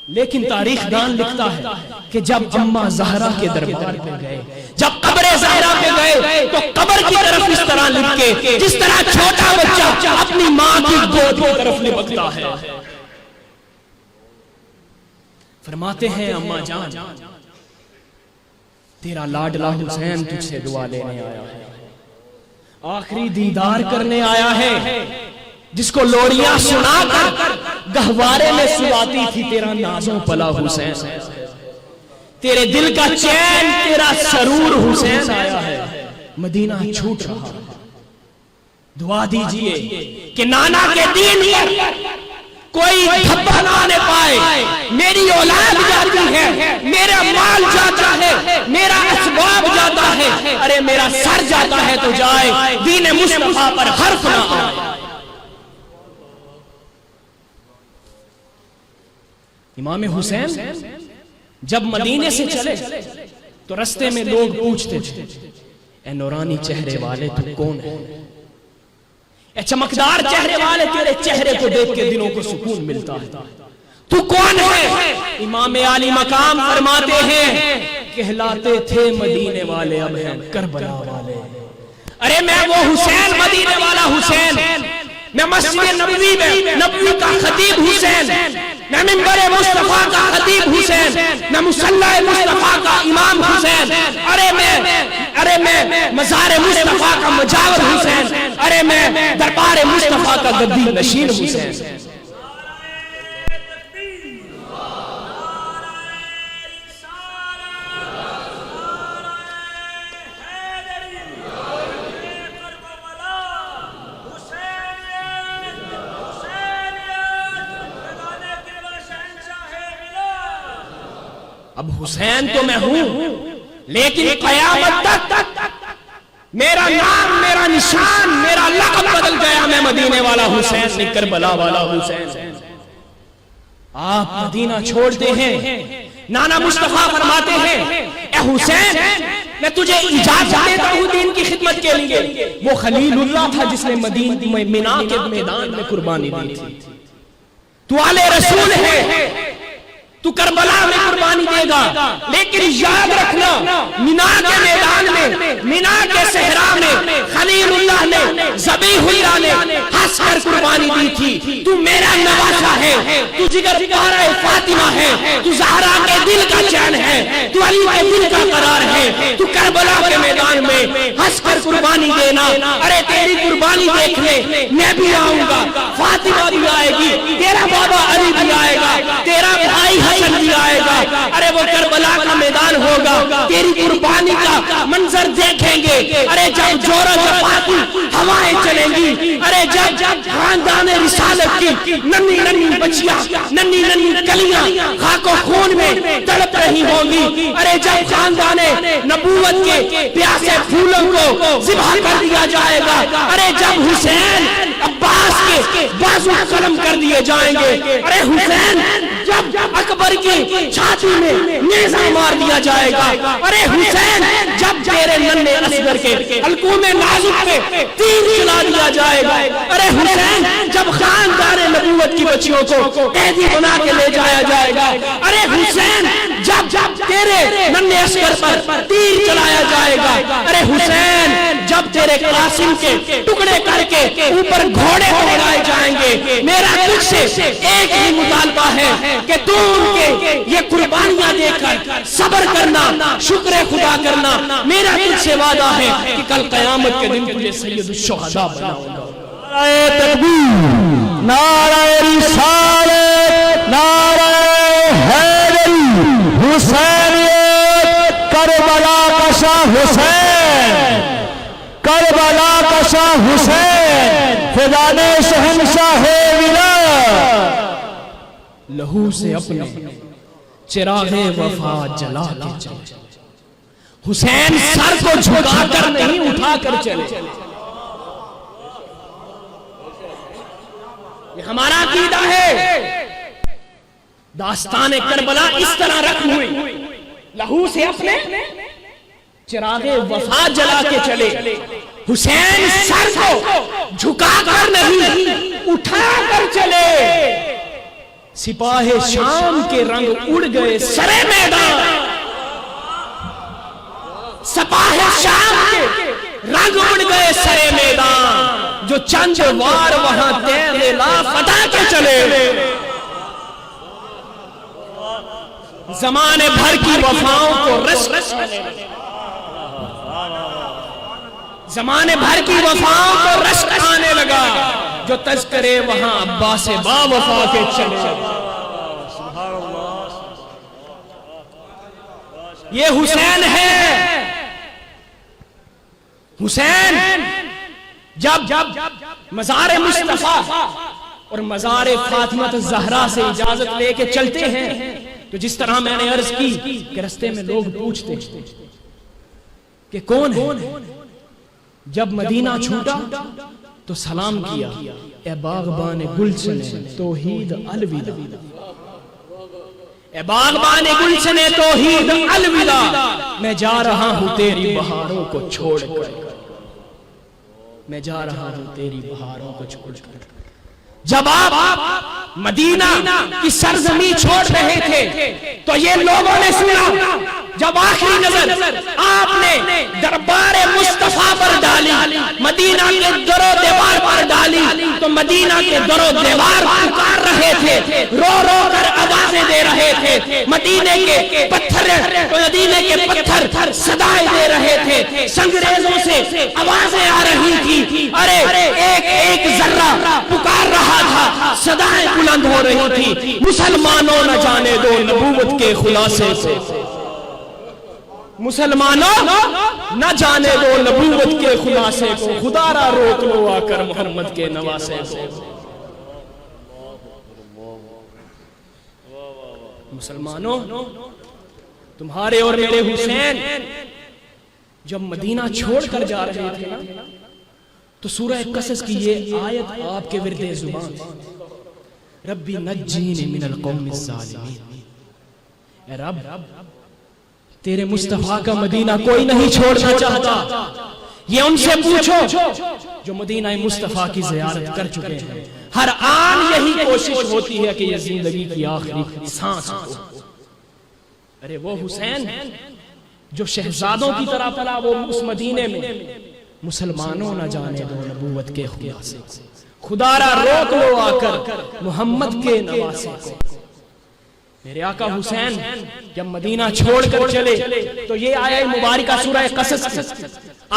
لیکن تاریخ دان لکھتا ہے کہ جب اماں زہرا کے دربار پہ گئے، جب قبر زہرا پہ گئے تو قبر کی طرف اس طرح لپٹ کے جس طرح چھوٹا بچہ اپنی ماں کی گود کی طرف لپکتا ہے۔ فرماتے ہیں اماں جان تیرا لاڈلا حسین تجھ سے دعا لینے آیا ہے، آخری دیدار کرنے آیا ہے، جس کو لوریاں سنا کر گہوارے میں سلاتی تھی تیرا نازوں پلا حسین، تیرے دل کا چین، تیرا سرور حسین آیا ہے، مدینہ چھوٹ رہا۔ دعا دیجئے کہ نانا کے دین پر کوئی دھبا نہ آنے پائے، میری اولاد جاتی ہے، میرا مال جاتا ہے، میرا اسباب جاتا ہے، ارے میرا سر جاتا ہے تو جائے، دین مصطفیٰ پر حرف نہ آئے۔ امام حسین جب مدینے سے چلے تو رستے میں لوگ پوچھتے تھے اے نورانی چہرے والے تو کون ہے؟ اے چمکدار چہرے والے تیرے چہرے کو دیکھ کے دلوں کو سکون ملتا ہے، تو کون ہے؟ امام علی مقام فرماتے ہیں کہلاتے تھے مدینے والے اب ہیں کربلا والے۔ ارے میں وہ حسین، مدینے والا حسین میں مسجد نبوی میں نبوی کا خطیب حسین، میں منبر مصطفیٰ کا خطیب حسین، میں مصلی مصطفیٰ کا امام حسین، ارے میں مزار مصطفیٰ کا مجاور حسین، ارے میں دربار مصطفیٰ کا گدی نشین حسین۔ اب حسین تو میں ہوں، لیکن قیامت تک میرا نام، میرا نشان، میرا لقب بدل گیا، میں مدینے والا حسین نہیں، کربلا والا حسین۔ آپ مدینہ چھوڑتے ہیں، نانا مصطفیٰ فرماتے ہیں اے حسین میں تجھے اجازت دیتا ہوں دین کی خدمت کے لیے۔ وہ خلیل اللہ تھا جس نے مینا کے میدان میں قربانی دی تھی۔ تو آل رسول ہے، تو کربلا میں قربانی دے گا، لیکن یاد رکھنا مینا کے میدان میں، مینا کے صحرا میں خلیل اللہ نے، ذبیح اللہ نے ہنس کر قربانی دی تھی۔ تو میرا نواسا ہے، تو جگر پیارا فاطمہ ہے، تو زہرا کے دل کا چین ہے، تو علی کے دل کا قرار ہے۔ تو کربلا کے میدان میں ہنس کر قربانی دینا، ارے تیری قربانی دیکھنے میں بھی آؤں گا، فاطمہ بھی آئے گی، تیرا بابا علی بھی آئے گا، تیرا بھائی حسن بھی آئے گا، ارے وہ کربلا کا میدان ہوگا، تیری قربانی کا منظر دیکھیں گے۔ ارے جب جورا جفاتی ہوائیں چلیں گی، ارے جب خاندان رسالت کی ننھی ننھی بچیاں، ننھی ننھی کلیاں خاک و خون میں تڑپ رہی ہوں گی، ارے جب خاندان نبوت کے پیاسے پھولوں کو ذبح کر دیا جائے گا، ارے جب حسین عباس کے بازو قلم کر دیے جائیں گے، ارے حسین جب اکبر کی چھاتی میں نیزہ مار دیا جائے گا، ارے حسین جب تیرے ننھے اصغر کے حلقوم نازک پہ تیر چلا دیا جائے گا، ارے حسین جب خاندان نبوت کی بچیوں کو قیدی بنا کے لے جایا جائے گا، ارے حسین جب تیرے ننھے اصغر پر تیر چلایا جائے گا، ارے حسین جب تیرے قاسم کے ٹکڑے کر کے اوپر گھوڑے اڑائے جائیں گے، میرا تجھ سے ایک ہی مطالبہ ہے کہ تو ان کے یہ قربانیاں دے کر صبر کرنا، شکر خدا کرنا۔ میرا تجھ سے وعدہ ہے کہ کل قیامت کے دن تجھے سید الشہداء بناؤں گا۔ نعرہ تکبیر، نعرہ رسالت، نعرہ حیدری، حسینیت، کربلا کا شاہ حسین، کربلا کا شاہ حسین، فیضان شہنشاہ ولایت۔ لہو سے اپنے چراغ وفا جلا کے چلے، حسین سر کو جھکا کر نہیں اٹھا کر چلے۔ یہ ہمارا عقیدہ ہے۔ داستان کربلا اس طرح رقم ہوئی، لہو سے اپنے چراغ وفا جلا کے چلے، حسین سر کو جھکا کر نہیں اٹھا کر چلے۔ سپاہ شام کے رنگ اڑ گئے سرے میدان، سپاہ شام کے رنگ اڑ گئے سرے میدان، جو چند وار وہاں تیغ لا فتح کے چلے۔ زمانے بھر کی وفاؤں کو رشک، زمانے بھر کی وفاؤں کو رشک آنے لگا، جو تذکرے وہاں عباس با وفا کے چلے۔ یہ حسین ہے۔ حسین جب مزار مصطفیٰ اور مزار فاطمہ الزہرا سے اجازت لے کے چلتے ہیں، تو جس طرح میں نے عرض کی کہ رستے میں لوگ پوچھتے کہ کون ہے؟ جب مدینہ چھوٹا تو سلام کیا، اے باغبان گلشن توحید الوداع، اے باغبان گلشن توحید الوداع، میں جا رہا ہوں تیری بہاروں کو چھوڑ کر، میں جا رہا ہوں تیری بہاروں کو چھوڑ کر۔ جب آپ مدینہ کی سرزمین چھوڑ رہے تھے تو یہ لوگوں نے سنا جب آخری نظر آپ نے دربار مصطفیٰ پر ڈالی، مدینہ کے در و دیوار پر ڈالی، تو مدینہ کے در و دیوار پکار رہے تھے، رو رو کر آوازیں دے رہے تھے، مدینے کے پتھر صدائیں دے رہے تھے، سنگریزوں سے آوازیں آ رہی تھی، ارے ایک ایک ذرہ پکار رہا تھا، صدائیں بلند ہو رہی تھی، مسلمانوں نہ جانے دو نبوت کے خلاصے سے، مسلمانوں نہ جانے دو نبوت کے خلاصے کو، خدا را روک لو آ کر محمد کے نواسے کو۔ مسلمانوں، تمہارے اور میرے حسین جب مدینہ چھوڑ کر جا رہے تھے نا، تو سورہ قصص کی یہ آیت آپ کے ورد زبان، ربی نجینی من القوم الظالمین، اے رب تیرے مصطفیٰ کا مدینہ کوئی نہیں چھوڑنا چاہتا، یہ ان سے پوچھو جو مدینہ مصطفیٰ کی زیارت کر چکے ہیں، ہر آن یہی کوشش ہوتی ہے کہ یہ زندگی کی آخری سانس ہو۔ ارے وہ حسین جو شہزادوں کی طرح پلا وہ اس مدینے میں، مسلمانوں نہ جانے دو نبوت کے خلاصے، خدا را روک لو آ کر محمد کے نواسے کو۔ میرے آقا حسین جب مدینہ چھوڑ کر چلے تو یہ آیہ مبارکہ سورہ قصص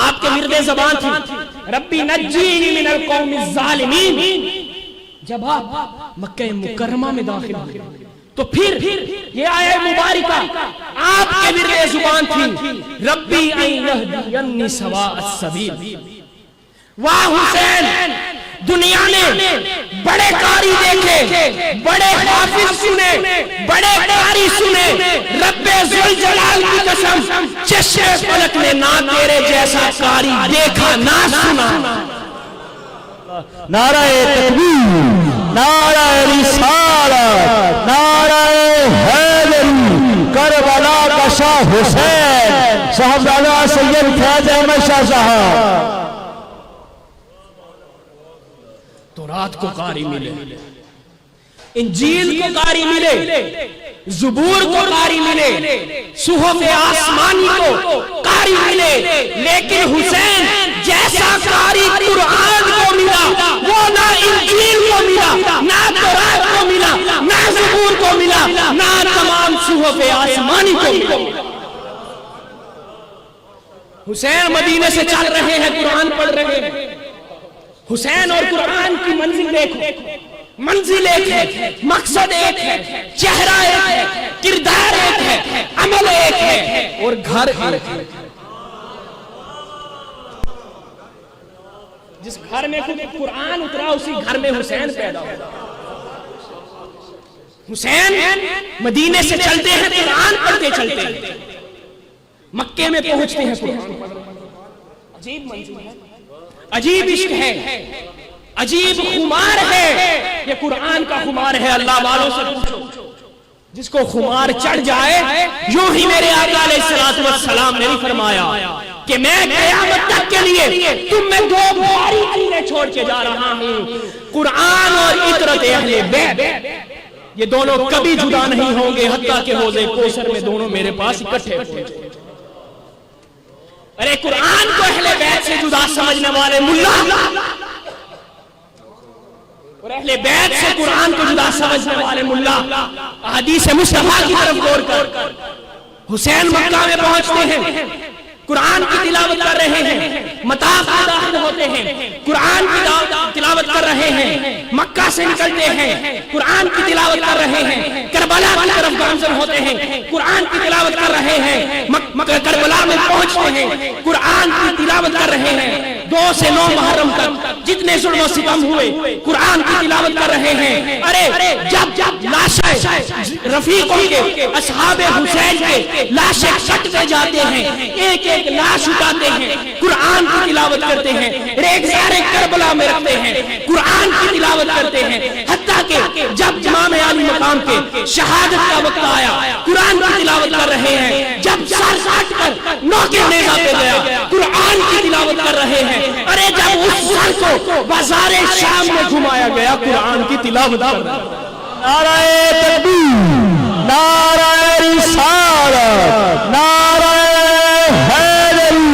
آپ کے ورد زبان تھی، ربی نجینی من القوم الظالمین۔ جب آپ مکہ مکرمہ میں داخل ہوئے تو پھر یہ آیہ مبارکہ آپ کے ورد زبان تھی، ربی ان یہدینی سواء السبیل۔ واہ حسین، دنیا نے بڑے قاری دیکھے، بڑے حافظ سنے، بڑے قاری سنے، رب ذوالجلال کی قسم چشم فلک نے نہ تیرے جیسا قاری دیکھا نہ سنا۔ نعرہ تکبیر، نعرہ رسالت، نعرہ حیدری، کربلا کا شاہ حسین صاحبزادہ سید فیض احمد شاہ صاحب۔ تورات کو قاری ملے، انجیل کو قاری ملے، زبور کو قاری ملے، صحف آسمانی کو قاری ملے، لیکن حسین جیسا قاری قرآن کو ملا وہ نہ انجیل کو ملا، نہ تورات کو ملا، نہ زبور کو ملا، نہ تمام صحف آسمانی کو ملا۔ حسین مدینے سے چل رہے ہیں، قرآن پڑھ رہے ہیں۔ حسین اور قرآن کی منزل دیکھو، منزل ایک ہے، مقصد ایک ہے، چہرہ ایک ہے، کردار ایک ہے، عمل ایک ہے، اور گھر ایک ہے۔ جس گھر میں قرآن اترا اسی گھر میں حسین پیدا ہوا۔ حسین مدینے سے چلتے ہیں، قرآن پڑھتے چلتے ہیں، مکے میں پہنچتے ہیں، قرآن عجیب منزل ہے، عجیب عشق ہے، عجیب خمار ہے، یہ قرآن کا خمار ہے۔ اللہ والوں سے پوچھو، جس کو خمار چڑھ جائے، یوں ہی میرے آقا علیہ السلام نے فرمایا کہ میں قیامت تک کے لیے تم میں دو بھاری چیزیں چھوڑ کے جا رہا ہوں، قرآن اور اطرت اہل بیت۔ یہ دونوں کبھی جدا نہیں ہوں گے حتیٰ کہ حوض کوثر میں دونوں میرے پاس اکٹھے پہنچے۔ ارے قرآن کو اہل بیت سے جدا سمجھنے والے ملا اور اہل بیت سے قرآن کو جدا سمجھنے والے ملا احادیث مصطفیٰ کی طرف غور کر حسین مکہ میں پہنچتے ہیں، قرآن کی تلاوت کر رہے ہیں، مطاف میں داخل ہوتے ہیں، قرآن کی تلاوت کر رہے ہیں، مکہ سے نکلتے ہیں، قرآن کی تلاوت کر رہے ہیں، کربلا کی طرف گامزن ہوتے ہیں، قرآن کی تلاوت کر رہے ہیں، کربلا میں پہنچتے ہیں، قرآن کی تلاوت کر رہے ہیں، 2 سے 9 محرم تک جتنے ظلم و ستم ہوئے قرآن کی تلاوت کر رہے ہیں۔ ارے جب لاشیں رفیقوں کے، اصحاب حسین کے لاشیں کٹتے جاتے ہیں، ایک ایک لاش اٹھاتے ہیں، قرآن کی تلاوت کرتے ہیں، ریگزار کربلا میں رکھتے ہیں، قرآن کی تلاوت کرتے ہیں، حتیٰ کہ جب امام علی مقام کے شہادت کا وقت آیا قرآن کی تلاوت کر رہے ہیں، جب سر کاٹ کر نوکے نیزہ پہ گیا قرآن کی تلاوت کر رہے ہیں۔ ارے جب اس سر کو بازار شام میں گھمایا گیا قرآن کی تلاوت کر رہے ہیں۔ نعرہ تکبیر، نعرہ رسالت، نعرہ حیدری،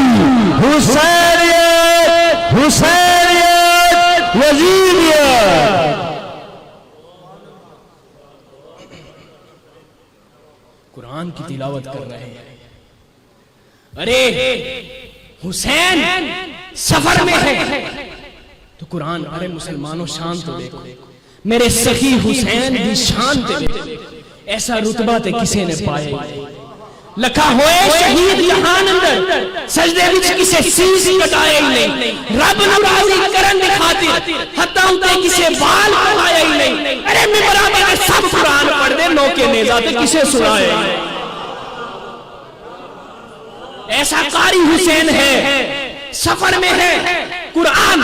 حسینیت، حسینیت، یزیدیت۔ قرآن کی تلاوت کر رہے ہیں۔ ارے حسین سفر میں ہے تو قرآن، ارے مسلمانوں شان تو دیکھو، میرے سخی حسین دی شان تے دیکھو، ایسا رتبہ تے کسے نے پائے۔ لکھا ہوئے شہید جہان اندر، سجدے وچ کسے سیس کٹائے ہی نہیں، رب نو راضی کرن دی خاطر حتیٰ تے کسے بال کٹائے ہی نہیں۔ ارے ممبراں تے سب قرآن پڑھ دے، نوکے نیزہ تے کسے سنائے۔ ایسا قاری حسین ہے، سفر میں ہے قرآن،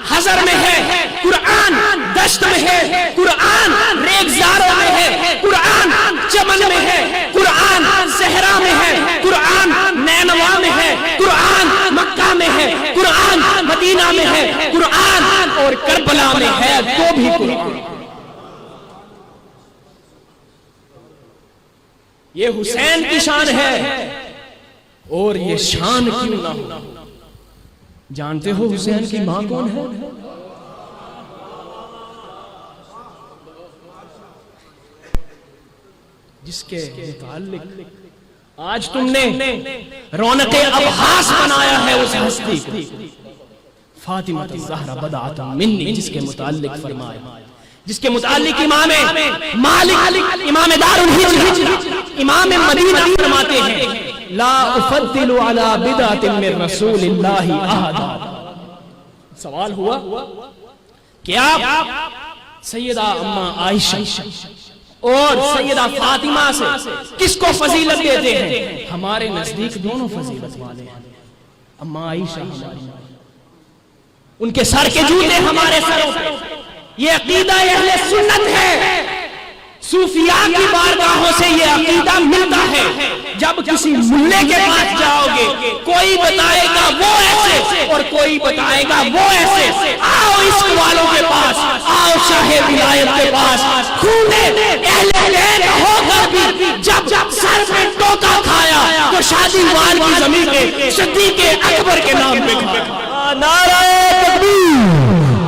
حضر میں ہے قرآن، دشت میں ہے قرآن، ریگزاروں میں ہے قرآن، چمن میں ہے قرآن، صحرا میں ہے قرآن، نینوا میں ہے قرآن، مکہ میں ہے قرآن، مدینہ میں ہے قرآن، اور کربلا میں ہے تو بھی قرآن۔ یہ حسین کی شان ہے، اور یہ شان کیوں نہ ہو۔ جانتے ہو حسین کی ماں کون ہے؟ جس کے متعلق آج تم نے رونق ابحاس بنایا ہے اس ہستی کو، فاطمہ الزہرا بدعۃ منی، جس کے متعلق فرمایا، جس کے متعلق امام مالک، امام دار الہجرہ، امام مدینہ فرماتے ہیں لا افضل علی بدعۃ من رسول اللہ احدا۔ سوال ہوا کہ آپ سیدہ اما عائشہ اور سیدہ فاطمہ سے کس کو فضیلت دیتے ہیں؟ ہمارے نزدیک دونوں فضیلت والے ہیں، اما عائشہ ہماری، ان کے سر کے جوتے ہمارے سروں پہ۔ یہ عقیدہ اہل سنت ہے، صوفیاء کی بارگاہوں سے یہ عقیدہ ملتا ہے۔ جب کسی ملے کے پاس جاؤ گے، کوئی بتائے گا وہ ایسے اور کوئی بتائے گا وہ ایسے، آؤ اس والوں کے پاس، آؤ شاہ ولایت کے پاس، خونے اہل بیت ہو کر بھی جب سر میں ٹوکا کھایا تو شادی وال کی زمین پہ صدیق اکبر کے نام پہ کھایا۔ نعرہ تکبیر،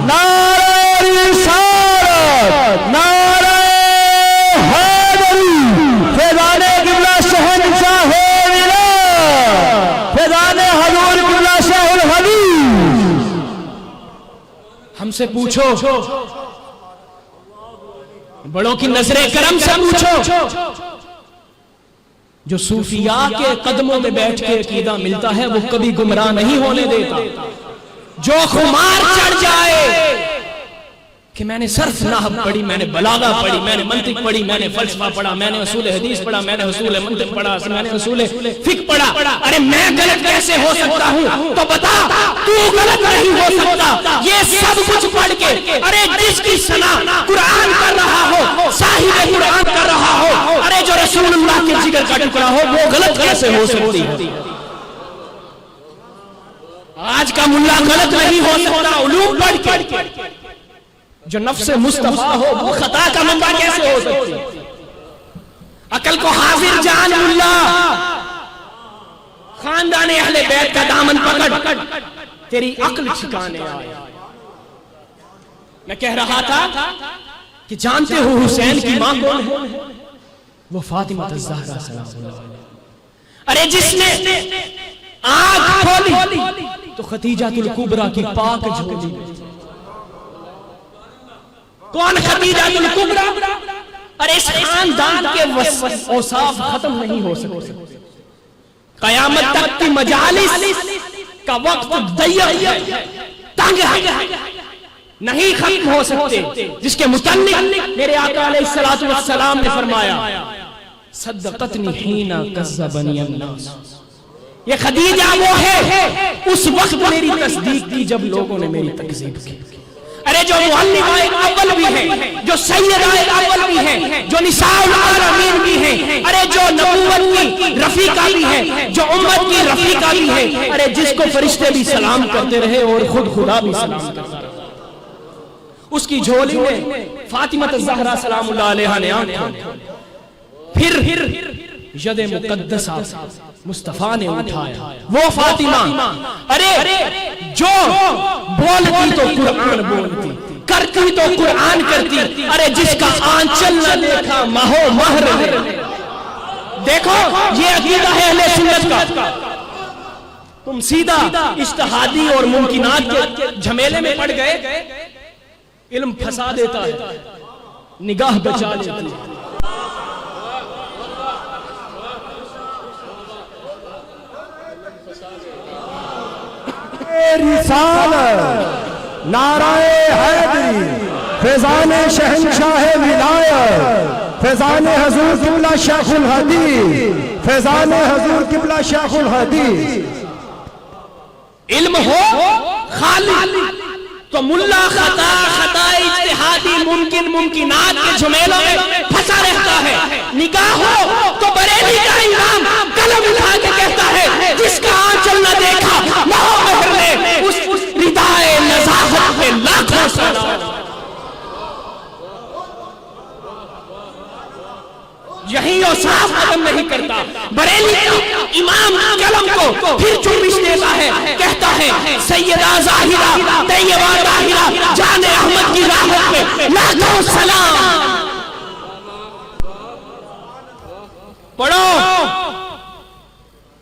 نعرہ رسالت، نعرہ حیدری، فیضان قبلہ شہنشاہ ولایت، فیضان حضور قبلہ شاہ الحدیث۔ ہم سے پوچھو، بڑوں کی نظر کرم سے پوچھو، جو صوفیاء کے قدموں میں بیٹھ کے عقیدہ ملتا ہے وہ کبھی گمراہ نہیں ہونے دیتا۔ جو خمار چڑھ جائے کہ میں نے صرف نحو پڑھی، میں نے بلاغہ پڑھی، میں نے منطق پڑھی، میں نے فلسفہ پڑھا، میں نے اصول حدیث پڑھا، میں نے اصول منطق پڑھا، میں نے اصول فقہ پڑھا، ارے میں غلط کیسے ہو سکتا ہوں؟ تو بتا تو غلط نہیں ہو سکتا۔ یہ سب کچھ پڑھ کے ارے جس کی ثنا قرآن کر رہا ہو، صاحب قرآن کر رہا ہو، ارے جو رسول اللہ کے جگر کا ٹکڑا ہو، وہ غلط کیسے ہو سکتی ہے؟ آج کا ملا غلط نہیں ہو سکتا علوم پڑھ کے، جو نفس مصطفیٰ ہو وہ خطا کا منبع کیسے ہو سکتی؟ عقل کو حاضر جان ملا، خاندان اہل بیت کا دامن پکڑ، تیری عقل چھکانے آیا۔ میں کہہ رہا تھا کہ جانتے ہو حسین کی ماں کون ہے؟ وہ فاطمہ الزہرا سلام اللہ علیہا۔ ارے جس نے آنکھ کھولی تو خدیجہ الکبریٰ کی پاک جھولی۔ کون خدیجہ الکبریٰ؟ ارے اس خاندان کے اوصاف ختم نہیں ہو سکتے، قیامت تک کی مجالس کا وقت ضیق ہے، تنگ ہے، نہیں ختم ہو سکتے۔ جس کے متعلق میرے آقا علیہ السلام نے فرمایا صدقتنی حین کذبنی الناس، یہ خدیجہ وہ ہے اس وقت میری تصدیق کی جب لوگوں نے میری تکذیب کی۔ ارے جو معلم اول بھی ہے، جو سید اول بھی ہے، جو نساء العالمین بھی ہے، ارے جو نبوت کی رفیقہ بھی ہے، جو امت کی رفیقہ بھی ہے، ارے جس کو فرشتے بھی سلام کرتے رہے اور خود خدا بھی سلام کرتا رہا، اس کی جھولی میں فاطمہ الزہرا سلام اللہ علیہا نے آنکھ کھولی۔ پھر ید مقدسہ مصطفیٰ نے اٹھایا وہ فاطمہ، ارے جو بولتی تو قرآن بولتی، کرتی تو قرآن کرتی، ارے جس کا آنچل نہ دیکھا ماہو مہر ہے۔ دیکھو یہ عقیدہ ہے اہل سنت کا۔ تم سیدھا اجتہادی اور ممکنات کے جھمیلے میں پڑ گئے، علم پھنسا دیتا ہے، نگاہ بچا لیتی ہے۔ رسالت، نعرہ حیدری، فیضان شہنشاہ ولایت، فیضان حضور قبلہ شیخ الحدیث، فیضان حضور قبلہ شیخ الحدیث۔ علم ہو خالی تو ملا خطا اجتہادی ممکن ممکنات کے جھمیلوں میں پھنسا رہتا ہے، نگاہ ہو تو بریلی کا امام قلم اٹھا کے کہتا ہے جس کا آنچل نہ دیکھا ماہو مہر نے، اس ردائے نزاہت پہ لاکھوں سلام۔ یہی وہ صاف قدم نہیں کرتا، بریلی کا امام قلم کو پھر چوبش دیتا ہے، کہتا ہے سیدہ ظاہرہ طیبہ طاہرہ جان احمد کی راحت پہ لاکھوں سلام۔ پڑھو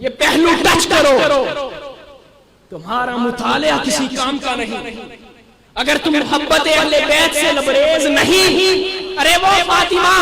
یہ پہلو ٹچ کرو، تمہارا مطالعہ کسی کام کا نہیں۔ اگر تم محبت اہل بیت سے لبریز نہیں، ارے وہ فاطمہ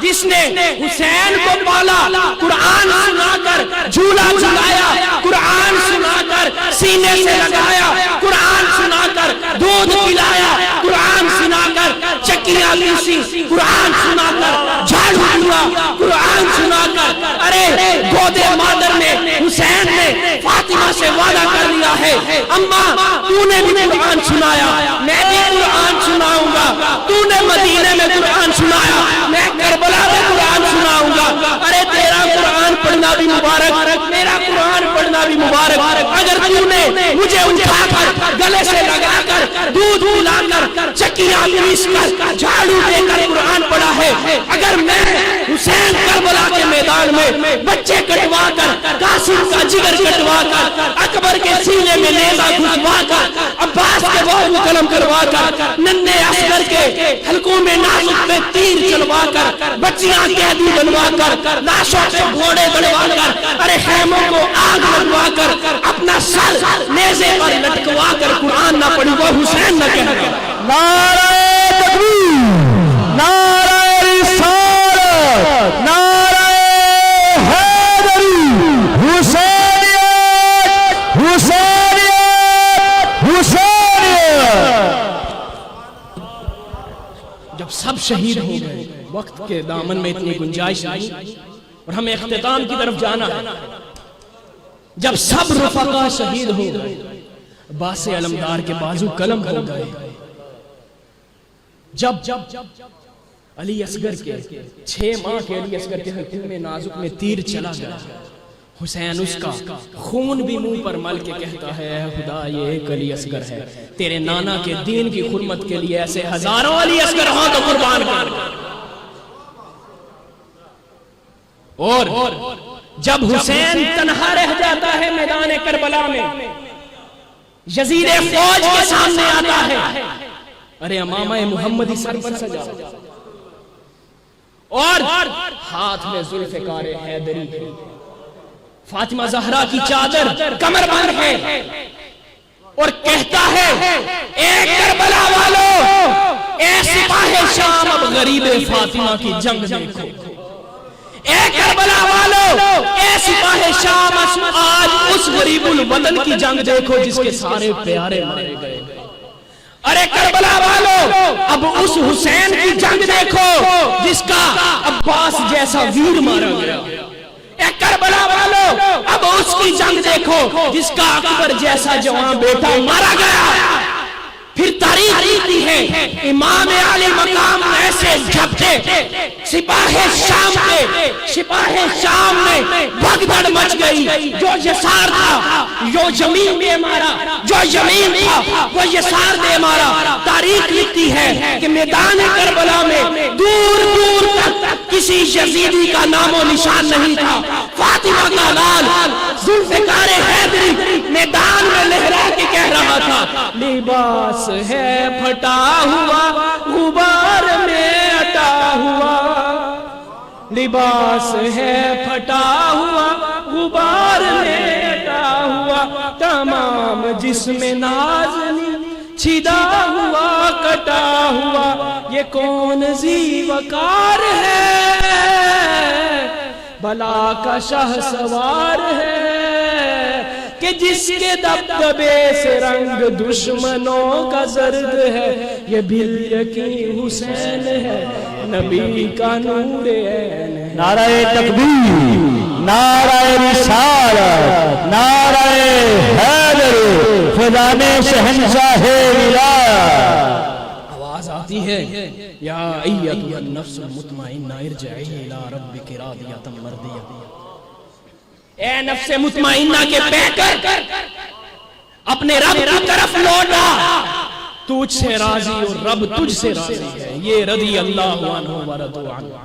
جس نے حسین کو پالا، قرآن سنا کر جھولا جھلایا، قرآن سنا کر سینے سے لگایا، قرآن سنا کر دودھ پلایا، قرآن سنا کر چکیاں لیسی، قرآن سنا کر جھاڑو ہوا، قرآن سنا کر، ارے گودے مادر نے حسین نے فاطمہ سے وعدہ کر لیا ہے اماں تو نے بھی قرآن سنایا میں بھی قرآن سناؤں گا، تو نے مدینے میں قرآن سنایا میں کربلا میں قرآن سناؤں گا، ارے تیرا قرآن پڑھنا بھی مبارک، میرا قرآن پڑھنا بھی مبارک۔ اگر تو نے مجھے اٹھا کر گلے سے لگا کر دودھ پلا کر چکیاں پیس کر جھاڑو دے کر قرآن پڑھا ہے، اگر میں حسین کربلا کے میدان میں بچے کٹوا کر، قاسم کا جگر کٹوا کر، اکبر کے سینے میں نیزہ گھسوا کر، عباس کے بہت قلم کروا کر، ننھے اصغر کے حلقوں میں نازک پہ تیر چلوا کر، بچیاں قیدی بنوا کر، لاشوں سے گھوڑے بنوا کر، ارے خیموں کو آگ لگوا کر، اپنا سر نیزے پر لٹکوا کر قرآن نہ پڑھی، وہ حسین نہ کہہ گا۔ نعرہ تکبیر، نعرہ رسالت، نعرہ حیدری، حسینیت، حسینیت، حسینیت۔ جب سب شہید ہو گئے، وقت کے دامن میں اتنی گنجائش نہیں اور ہمیں اختتام کی طرف جانا ہے، جب سب رفقا شہید ہو گئے، عباس علمدار کے بازو قلم ہو گئے، جب علی اصغر کے 6 ماہ کے علی اصغر کے حلقوں میں نازک میں تیر چلا گیا، حسین اس کا خون بھی منہ پر مل کے کہتا ہے اے خدا یہ ایک علی اصغر ہے، تیرے نانا کے دین کی خدمت کے لیے ایسے ہزاروں علی اصغر ہوں تو قربان کر۔ اور جب حسین تنہا رہ جاتا ہے میدان کربلا میں، یزید فوج کے سامنے آتا ہے، ارے امامہ محمدی سر پر سجا اور ہاتھ میں ذوالفقار حیدری ہے، فاطمہ زہرا کی چادر کمر بند ہے اور کہتا ہے اے کربلا والو، اے سپاہ شام اب غریب فاطمہ کی جنگ دیکھو، اے کربلا والو، اے سپاہ شام آج اس غریب الوطن کی جنگ دیکھو جس کے سارے پیارے مارے گئے، ارے کربلا والو اب اس حسین کی جنگ دیکھو جس کا عباس جیسا ویر مارا گیا، اے کربلا والو اب اس کی جنگ دیکھو جس کا اکبر جیسا جوان بیٹا مارا گیا۔ پھر تاریخ لکھتی ہے امام علی مقام ایسے جھپٹے، سپاہ شام میں بھگدڑ مچ گئی، جو یسار تھا جو زمین میں مارا، جو زمین تھا وہ یسار دے مارا۔ تاریخ لکھتی ہے کہ میدان کربلا میں دور دور تک کسی یزیدی کا نام و نشان نہیں تھا. فاطمہ کا لال ذوالفقار حیدری میدان میں لہرا کے کہہ رہا تھا لباس ہے پھٹا ہوا غبار میں اٹا ہوا, لباس ہے پھٹا ہوا غبار میں اٹا ہوا, تمام جسم نازنی چھدا ہوا کٹا ہوا, یہ کون ذی وقار ہے بلا کا شاہ سوار ہے کہ جس کے دبدبے سے رنگ دشمنوں کا زرد ہے, یہ بالیقین حسین ہے نبی کا نور عین ہے. نعرہ تکبیر, نعرہ رسالت, نعرہ حیدر, فیضان شہنشاہ ولایت. آواز آتی ہے یا ایتھا النفس المطمئنہ ارجعی الی ربک راضیۃ مرضیہ, اے نفس مطمئنہ کے پیکر اپنے رب کی طرف لوٹا, تجھ سے راضی اور رب تجھ سے راضی ہے, یہ رضی اللہ عنہ ورضوا عنہ.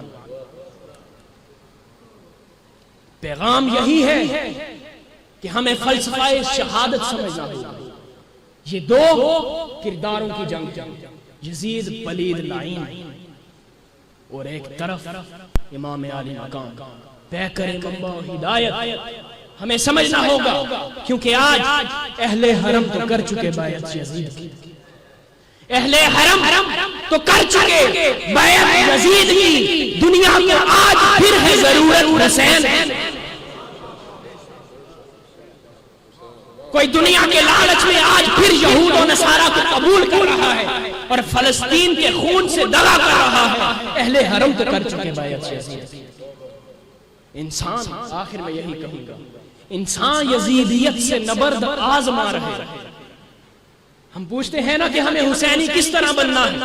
پیغام یہی ہے کہ ہمیں فلسفہ شہادت سمجھنا ہوگا. یہ دو کرداروں کی جنگ, یزید پلید لعین, اور ایک طرف امام علی مقام پیکر منبع ہدایت. ہمیں سمجھنا ہوگا کیونکہ آج اہل حرم تو کر چکے بیعت یزید کی, اہل حرم تو کر چکے بیعت یزید کی, دنیا کو آج پھر ہے ضرورت حسین. کوئی دنیا کے لالچ میں آج پھر یہود و نصارہ کو قبول کر رہا ہے اور فلسطین کے خون سے دغا کر رہا ہے. اہل حرم تو کر چکے بیعت یزید. انسان, آخر میں یہی کہوں گا, انسان یزیدیت سے نبرد آزما رہے. ہم پوچھتے ہیں نا کہ ہمیں حسینی کس طرح بننا ہے,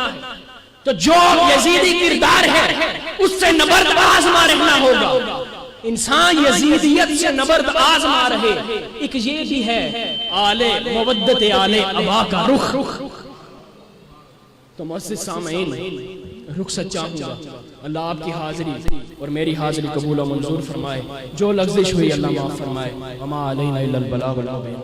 تو جو یزیدی کردار ہے اس سے نبرد آزما رہنا ہوگا. انسان یزیدیت سے نبرد آزما رہے. ایک یہ بھی ہے آل مودت آل ابا کا رخ. تو معزز سامعین, رخصت چاہوں گا, اللہ آپ کی حاضری اور میری حاضری قبول و منظور فرمائے. جو لغزش ہوئی اللہ معاف فرمائے. وما علینا الا البلاغ المبین.